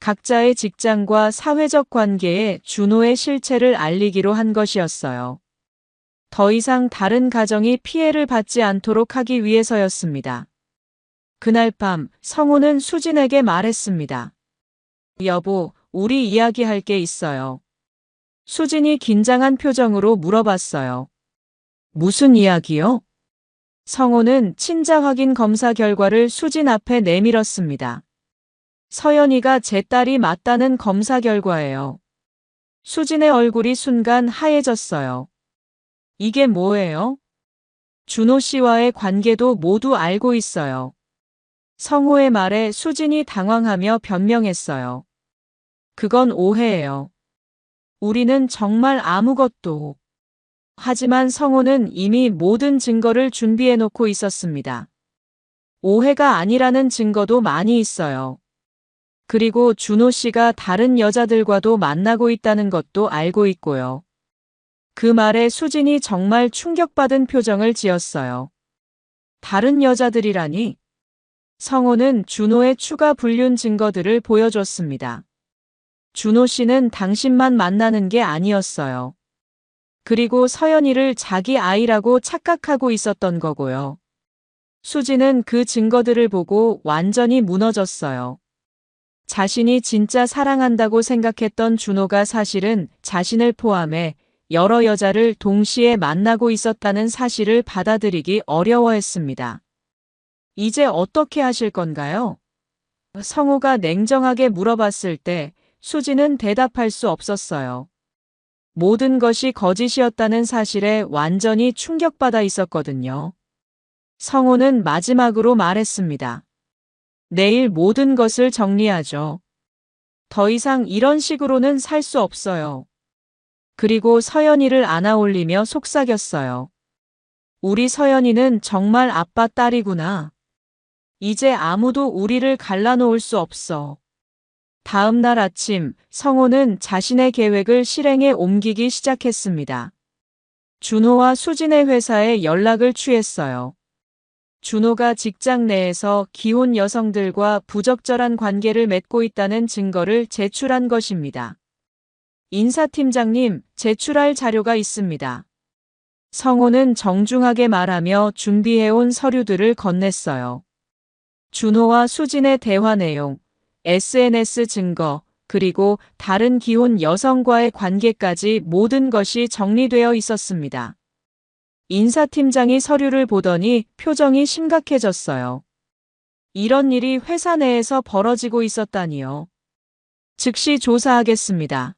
각자의 직장과 사회적 관계에 준호의 실체를 알리기로 한 것이었어요. 더 이상 다른 가정이 피해를 받지 않도록 하기 위해서였습니다. 그날 밤 성호는 수진에게 말했습니다. 여보, 우리 이야기할 게 있어요. 수진이 긴장한 표정으로 물어봤어요. 무슨 이야기요? 성호는 친자 확인 검사 결과를 수진 앞에 내밀었습니다. 서연이가 제 딸이 맞다는 검사 결과예요. 수진의 얼굴이 순간 하얘졌어요. 이게 뭐예요? 준호 씨와의 관계도 모두 알고 있어요. 성호의 말에 수진이 당황하며 변명했어요. 그건 오해예요. 우리는 정말 아무것도. 하지만 성호는 이미 모든 증거를 준비해 놓고 있었습니다. 오해가 아니라는 증거도 많이 있어요. 그리고 준호 씨가 다른 여자들과도 만나고 있다는 것도 알고 있고요. 그 말에 수진이 정말 충격받은 표정을 지었어요. 다른 여자들이라니? 성호는 준호의 추가 불륜 증거들을 보여줬습니다. 준호 씨는 당신만 만나는 게 아니었어요. 그리고 서연이를 자기 아이라고 착각하고 있었던 거고요. 수진은 그 증거들을 보고 완전히 무너졌어요. 자신이 진짜 사랑한다고 생각했던 준호가 사실은 자신을 포함해 여러 여자를 동시에 만나고 있었다는 사실을 받아들이기 어려워했습니다. 이제 어떻게 하실 건가요? 성호가 냉정하게 물어봤을 때 수진은 대답할 수 없었어요. 모든 것이 거짓이었다는 사실에 완전히 충격받아 있었거든요. 성호는 마지막으로 말했습니다. 내일 모든 것을 정리하죠. 더 이상 이런 식으로는 살 수 없어요. 그리고 서연이를 안아올리며 속삭였어요. 우리 서연이는 정말 아빠 딸이구나. 이제 아무도 우리를 갈라놓을 수 없어. 다음 날 아침, 성호는 자신의 계획을 실행에 옮기기 시작했습니다. 준호와 수진의 회사에 연락을 취했어요. 준호가 직장 내에서 기혼 여성들과 부적절한 관계를 맺고 있다는 증거를 제출한 것입니다. 인사팀장님, 제출할 자료가 있습니다. 성호는 정중하게 말하며 준비해온 서류들을 건넸어요. 준호와 수진의 대화 내용, SNS 증거, 그리고 다른 기혼 여성과의 관계까지 모든 것이 정리되어 있었습니다. 인사팀장이 서류를 보더니 표정이 심각해졌어요. 이런 일이 회사 내에서 벌어지고 있었다니요. 즉시 조사하겠습니다.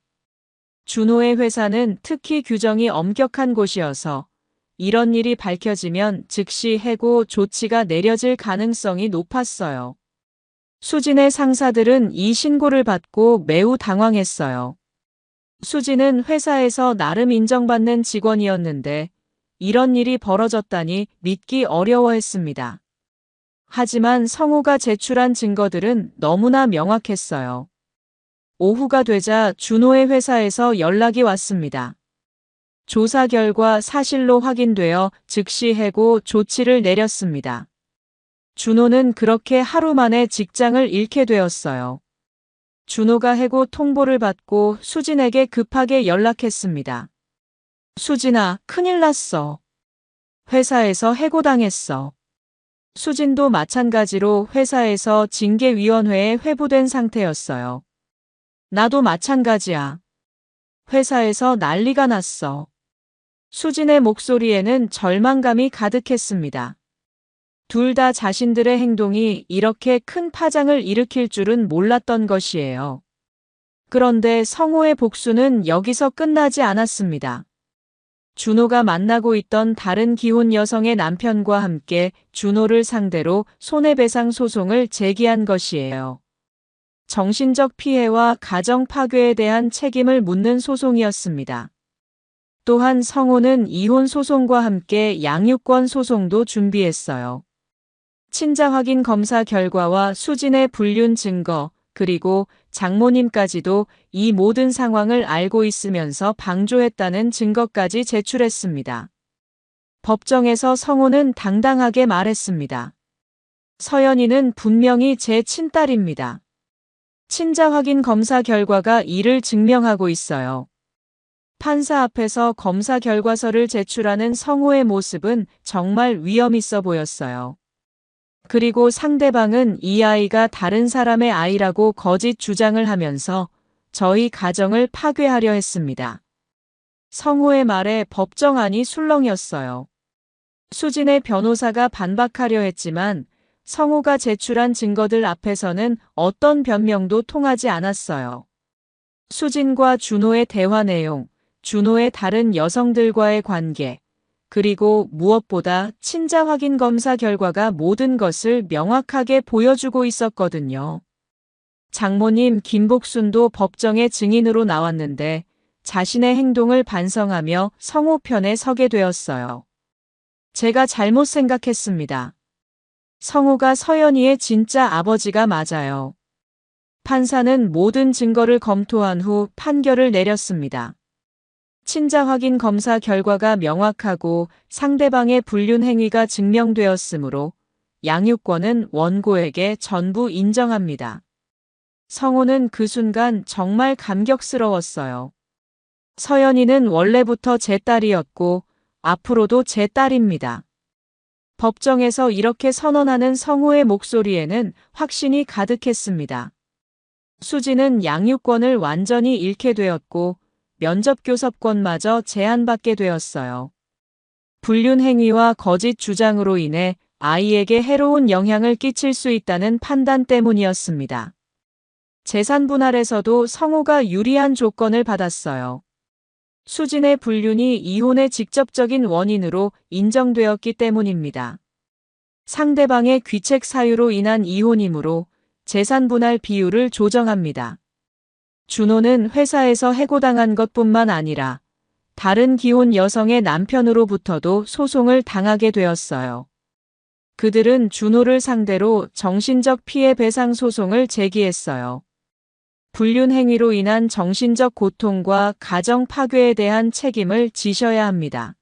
준호의 회사는 특히 규정이 엄격한 곳이어서 이런 일이 밝혀지면 즉시 해고 조치가 내려질 가능성이 높았어요. 수진의 상사들은 이 신고를 받고 매우 당황했어요. 수진은 회사에서 나름 인정받는 직원이었는데 이런 일이 벌어졌다니 믿기 어려워했습니다. 하지만 성호가 제출한 증거들은 너무나 명확했어요. 오후가 되자 준호의 회사에서 연락이 왔습니다. 조사 결과 사실로 확인되어 즉시 해고 조치를 내렸습니다. 준호는 그렇게 하루 만에 직장을 잃게 되었어요. 준호가 해고 통보를 받고 수진에게 급하게 연락했습니다. 수진아, 큰일 났어. 회사에서 해고당했어. 수진도 마찬가지로 회사에서 징계위원회에 회부된 상태였어요. 나도 마찬가지야. 회사에서 난리가 났어. 수진의 목소리에는 절망감이 가득했습니다. 둘 다 자신들의 행동이 이렇게 큰 파장을 일으킬 줄은 몰랐던 것이에요. 그런데 성호의 복수는 여기서 끝나지 않았습니다. 준호가 만나고 있던 다른 기혼 여성의 남편과 함께 준호를 상대로 손해배상 소송을 제기한 것이에요. 정신적 피해와 가정 파괴에 대한 책임을 묻는 소송이었습니다. 또한 성호는 이혼 소송과 함께 양육권 소송도 준비했어요. 친자 확인 검사 결과와 수진의 불륜 증거, 그리고 장모님까지도 이 모든 상황을 알고 있으면서 방조했다는 증거까지 제출했습니다. 법정에서 성호는 당당하게 말했습니다. 서연이는 분명히 제 친딸입니다. 친자 확인 검사 결과가 이를 증명하고 있어요. 판사 앞에서 검사 결과서를 제출하는 성호의 모습은 정말 위험 있어 보였어요. 그리고 상대방은 이 아이가 다른 사람의 아이라고 거짓 주장을 하면서 저희 가정을 파괴하려 했습니다. 성호의 말에 법정안이 술렁였어요. 수진의 변호사가 반박하려 했지만 성호가 제출한 증거들 앞에서는 어떤 변명도 통하지 않았어요. 수진과 준호의 대화 내용, 준호의 다른 여성들과의 관계, 그리고 무엇보다 친자 확인 검사 결과가 모든 것을 명확하게 보여주고 있었거든요. 장모님 김복순도 법정에 증인으로 나왔는데 자신의 행동을 반성하며 성호 편에 서게 되었어요. 제가 잘못 생각했습니다. 성호가 서연이의 진짜 아버지가 맞아요. 판사는 모든 증거를 검토한 후 판결을 내렸습니다. 친자 확인 검사 결과가 명확하고 상대방의 불륜 행위가 증명되었으므로 양육권은 원고에게 전부 인정합니다. 성호는 그 순간 정말 감격스러웠어요. 서연이는 원래부터 제 딸이었고 앞으로도 제 딸입니다. 법정에서 이렇게 선언하는 성호의 목소리에는 확신이 가득했습니다. 수지는 양육권을 완전히 잃게 되었고 면접교섭권마저 제한받게 되었어요. 불륜 행위와 거짓 주장으로 인해 아이에게 해로운 영향을 끼칠 수 있다는 판단 때문이었습니다. 재산 분할에서도 성호가 유리한 조건을 받았어요. 수진의 불륜이 이혼의 직접적인 원인으로 인정되었기 때문입니다. 상대방의 귀책 사유로 인한 이혼이므로 재산 분할 비율을 조정합니다. 준호는 회사에서 해고당한 것뿐만 아니라 다른 기혼 여성의 남편으로부터도 소송을 당하게 되었어요. 그들은 준호를 상대로 정신적 피해 배상 소송을 제기했어요. 불륜 행위로 인한 정신적 고통과 가정 파괴에 대한 책임을 지셔야 합니다.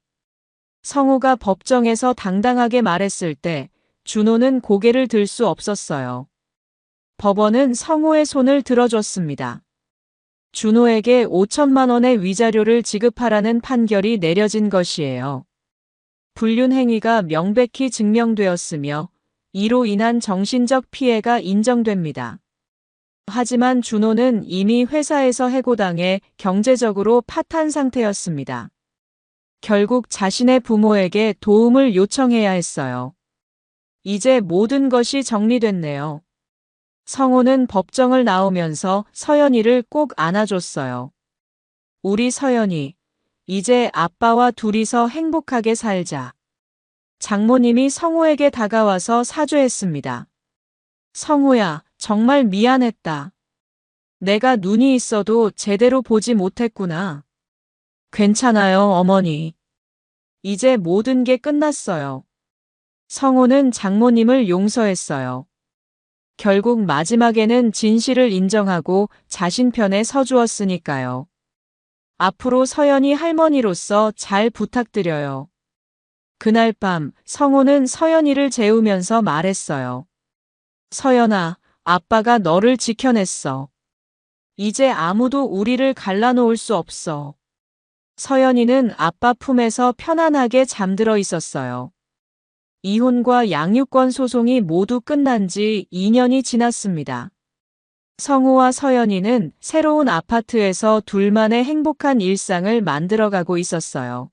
성호가 법정에서 당당하게 말했을 때 준호는 고개를 들 수 없었어요. 법원은 성호의 손을 들어줬습니다. 준호에게 5천만 원의 위자료를 지급하라는 판결이 내려진 것이에요. 불륜 행위가 명백히 증명되었으며 이로 인한 정신적 피해가 인정됩니다. 하지만 준호는 이미 회사에서 해고당해 경제적으로 파탄 상태였습니다. 결국 자신의 부모에게 도움을 요청해야 했어요. 이제 모든 것이 정리됐네요. 성호는 법정을 나오면서 서연이를 꼭 안아줬어요. 우리 서연이, 이제 아빠와 둘이서 행복하게 살자. 장모님이 성호에게 다가와서 사죄했습니다. 성호야, 정말 미안했다. 내가 눈이 있어도 제대로 보지 못했구나. 괜찮아요, 어머니. 이제 모든 게 끝났어요. 성호는 장모님을 용서했어요. 결국 마지막에는 진실을 인정하고 자신 편에 서주었으니까요. 앞으로 서연이 할머니로서 잘 부탁드려요. 그날 밤 성호는 서연이를 재우면서 말했어요. 서연아, 아빠가 너를 지켜냈어. 이제 아무도 우리를 갈라놓을 수 없어. 서연이는 아빠 품에서 편안하게 잠들어 있었어요. 이혼과 양육권 소송이 모두 끝난 지 2년이 지났습니다. 성호와 서연이는 새로운 아파트에서 둘만의 행복한 일상을 만들어가고 있었어요.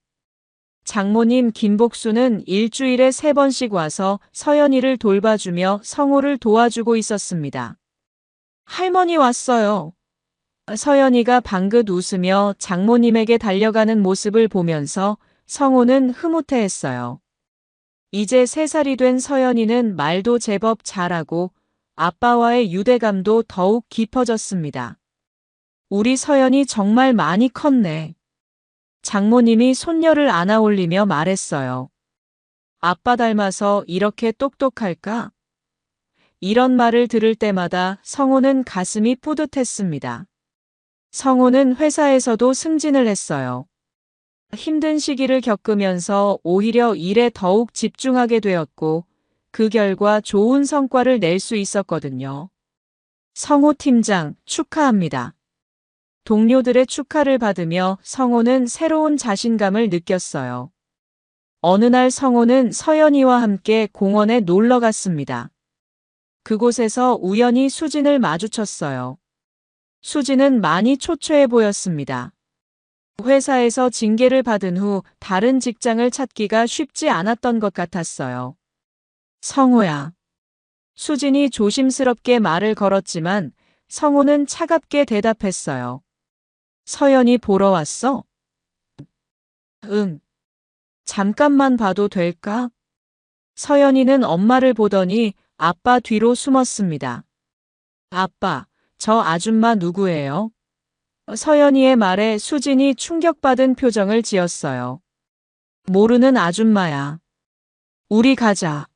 장모님 김복수는 일주일에 3번씩 와서 서연이를 돌봐주며 성호를 도와주고 있었습니다. 할머니 왔어요. 서연이가 방긋 웃으며 장모님에게 달려가는 모습을 보면서 성호는 흐뭇해했어요. 이제 3살이 된 서연이는 말도 제법 잘하고 아빠와의 유대감도 더욱 깊어졌습니다. 우리 서연이 정말 많이 컸네. 장모님이 손녀를 안아 올리며 말했어요. 아빠 닮아서 이렇게 똑똑할까? 이런 말을 들을 때마다 성호는 가슴이 뿌듯했습니다. 성호는 회사에서도 승진을 했어요. 힘든 시기를 겪으면서 오히려 일에 더욱 집중하게 되었고 그 결과 좋은 성과를 낼 수 있었거든요. 성호 팀장, 축하합니다. 동료들의 축하를 받으며 성호는 새로운 자신감을 느꼈어요. 어느 날 성호는 서연이와 함께 공원에 놀러 갔습니다. 그곳에서 우연히 수진을 마주쳤어요. 수진은 많이 초췌해 보였습니다. 회사에서 징계를 받은 후 다른 직장을 찾기가 쉽지 않았던 것 같았어요. 성호야. 수진이 조심스럽게 말을 걸었지만 성호는 차갑게 대답했어요. 서연이 보러 왔어? 응. 잠깐만 봐도 될까? 서연이는 엄마를 보더니 아빠 뒤로 숨었습니다. 아빠, 저 아줌마 누구예요? 서연이의 말에 수진이 충격받은 표정을 지었어요. 모르는 아줌마야. 우리 가자.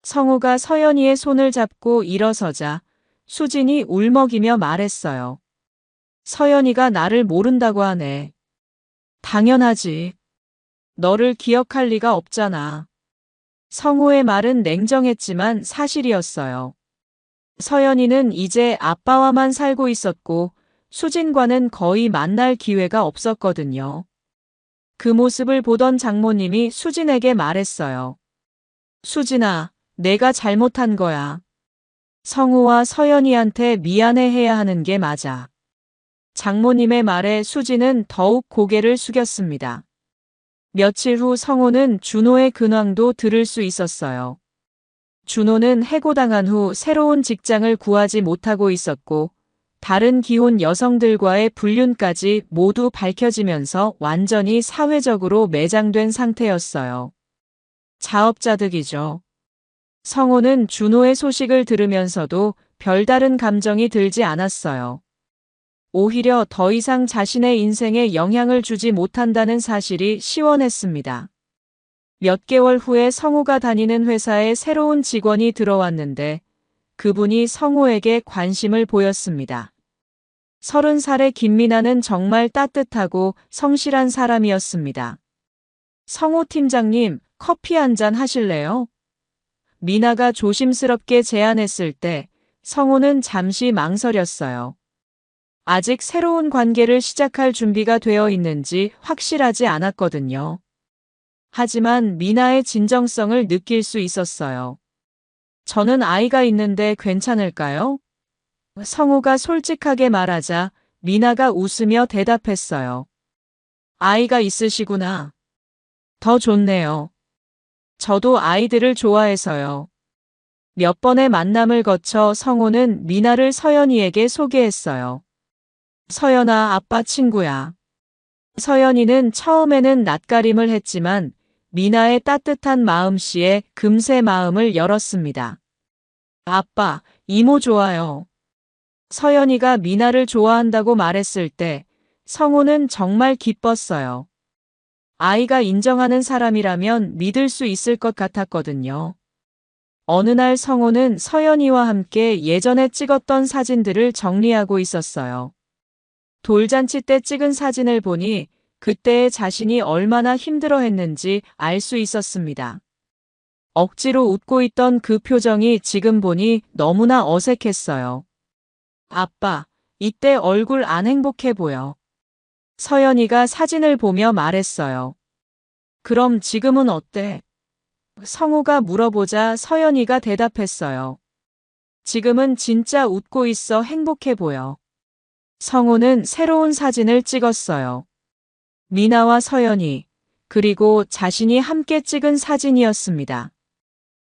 성우가 서연이의 손을 잡고 일어서자 수진이 울먹이며 말했어요. 서연이가 나를 모른다고 하네. 당연하지. 너를 기억할 리가 없잖아. 성우의 말은 냉정했지만 사실이었어요. 서연이는 이제 아빠와만 살고 있었고 수진과는 거의 만날 기회가 없었거든요. 그 모습을 보던 장모님이 수진에게 말했어요. 수진아, 내가 잘못한 거야. 성우와 서연이한테 미안해해야 하는 게 맞아. 장모님의 말에 수진은 더욱 고개를 숙였습니다. 며칠 후 성우는 준호의 근황도 들을 수 있었어요. 준호는 해고당한 후 새로운 직장을 구하지 못하고 있었고 다른 기혼 여성들과의 불륜까지 모두 밝혀지면서 완전히 사회적으로 매장된 상태였어요. 자업자득이죠. 성호는 준호의 소식을 들으면서도 별다른 감정이 들지 않았어요. 오히려 더 이상 자신의 인생에 영향을 주지 못한다는 사실이 시원했습니다. 몇 개월 후에 성호가 다니는 회사에 새로운 직원이 들어왔는데 그분이 성호에게 관심을 보였습니다. 30살의 김미나는 정말 따뜻하고 성실한 사람이었습니다. 성호 팀장님, 커피 한 잔 하실래요? 미나가 조심스럽게 제안했을 때 성호는 잠시 망설였어요. 아직 새로운 관계를 시작할 준비가 되어 있는지 확실하지 않았거든요. 하지만 미나의 진정성을 느낄 수 있었어요. 저는 아이가 있는데 괜찮을까요? 성우가 솔직하게 말하자 미나가 웃으며 대답했어요. 아이가 있으시구나. 더 좋네요. 저도 아이들을 좋아해서요. 몇 번의 만남을 거쳐 성우는 미나를 서연이에게 소개했어요. 서연아, 아빠 친구야. 서연이는 처음에는 낯가림을 했지만 미나의 따뜻한 마음씨에 금세 마음을 열었습니다. 아빠, 이모 좋아요. 서연이가 미나를 좋아한다고 말했을 때 성우는 정말 기뻤어요. 아이가 인정하는 사람이라면 믿을 수 있을 것 같았거든요. 어느 날 성우는 서연이와 함께 예전에 찍었던 사진들을 정리하고 있었어요. 돌잔치 때 찍은 사진을 보니 그때의 자신이 얼마나 힘들어했는지 알 수 있었습니다. 억지로 웃고 있던 그 표정이 지금 보니 너무나 어색했어요. 아빠, 이때 얼굴 안 행복해 보여. 서연이가 사진을 보며 말했어요. 그럼 지금은 어때? 성우가 물어보자 서연이가 대답했어요. 지금은 진짜 웃고 있어 행복해 보여. 성우는 새로운 사진을 찍었어요. 미나와 서연이, 그리고 자신이 함께 찍은 사진이었습니다.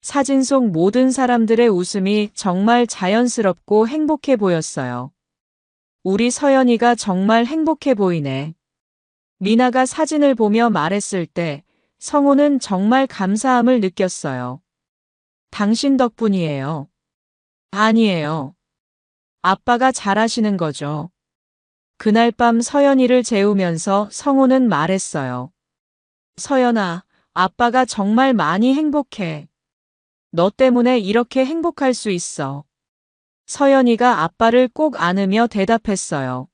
사진 속 모든 사람들의 웃음이 정말 자연스럽고 행복해 보였어요. 우리 서연이가 정말 행복해 보이네. 미나가 사진을 보며 말했을 때 성우는 정말 감사함을 느꼈어요. 당신 덕분이에요. 아니에요. 아빠가 잘하시는 거죠. 그날 밤 서연이를 재우면서 성우는 말했어요. 서연아, 아빠가 정말 많이 행복해. 너 때문에 이렇게 행복할 수 있어. 서연이가 아빠를 꼭 안으며 대답했어요.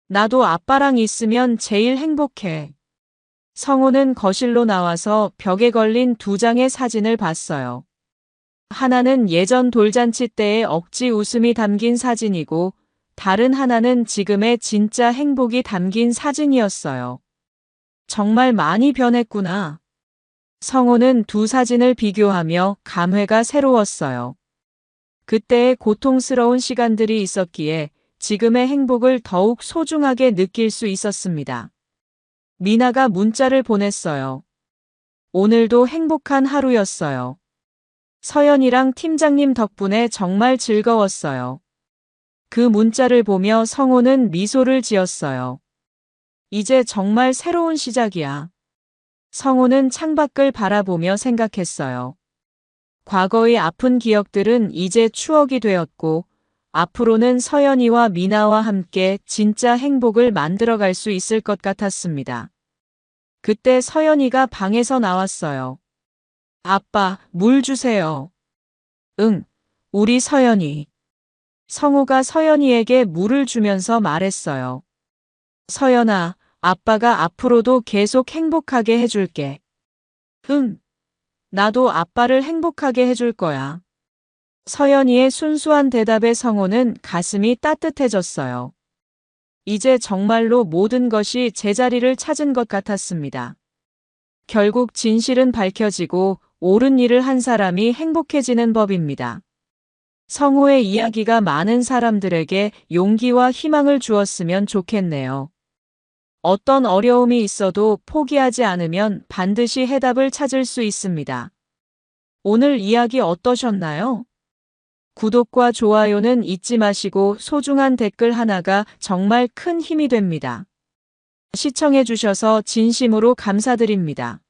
나도 아빠랑 있으면 제일 행복해. 성우는 거실로 나와서 벽에 걸린 2장의 사진을 봤어요. 하나는 예전 돌잔치 때의 억지 웃음이 담긴 사진이고, 다른 하나는 지금의 진짜 행복이 담긴 사진이었어요. 정말 많이 변했구나. 성호는 두 사진을 비교하며 감회가 새로웠어요. 그때의 고통스러운 시간들이 있었기에 지금의 행복을 더욱 소중하게 느낄 수 있었습니다. 미나가 문자를 보냈어요. 오늘도 행복한 하루였어요. 서연이랑 팀장님 덕분에 정말 즐거웠어요. 그 문자를 보며 성호는 미소를 지었어요. 이제 정말 새로운 시작이야. 성호는 창밖을 바라보며 생각했어요. 과거의 아픈 기억들은 이제 추억이 되었고, 앞으로는 서연이와 미나와 함께 진짜 행복을 만들어갈 수 있을 것 같았습니다. 그때 서연이가 방에서 나왔어요. 아빠, 물 주세요. 응, 우리 서연이. 성호가 서연이에게 물을 주면서 말했어요. 서연아, 아빠가 앞으로도 계속 행복하게 해줄게. 응, 나도 아빠를 행복하게 해줄 거야. 서연이의 순수한 대답에 성호는 가슴이 따뜻해졌어요. 이제 정말로 모든 것이 제자리를 찾은 것 같았습니다. 결국 진실은 밝혀지고 옳은 일을 한 사람이 행복해지는 법입니다. 성호의 이야기가 많은 사람들에게 용기와 희망을 주었으면 좋겠네요. 어떤 어려움이 있어도 포기하지 않으면 반드시 해답을 찾을 수 있습니다. 오늘 이야기 어떠셨나요? 구독과 좋아요는 잊지 마시고 소중한 댓글 하나가 정말 큰 힘이 됩니다. 시청해주셔서 진심으로 감사드립니다.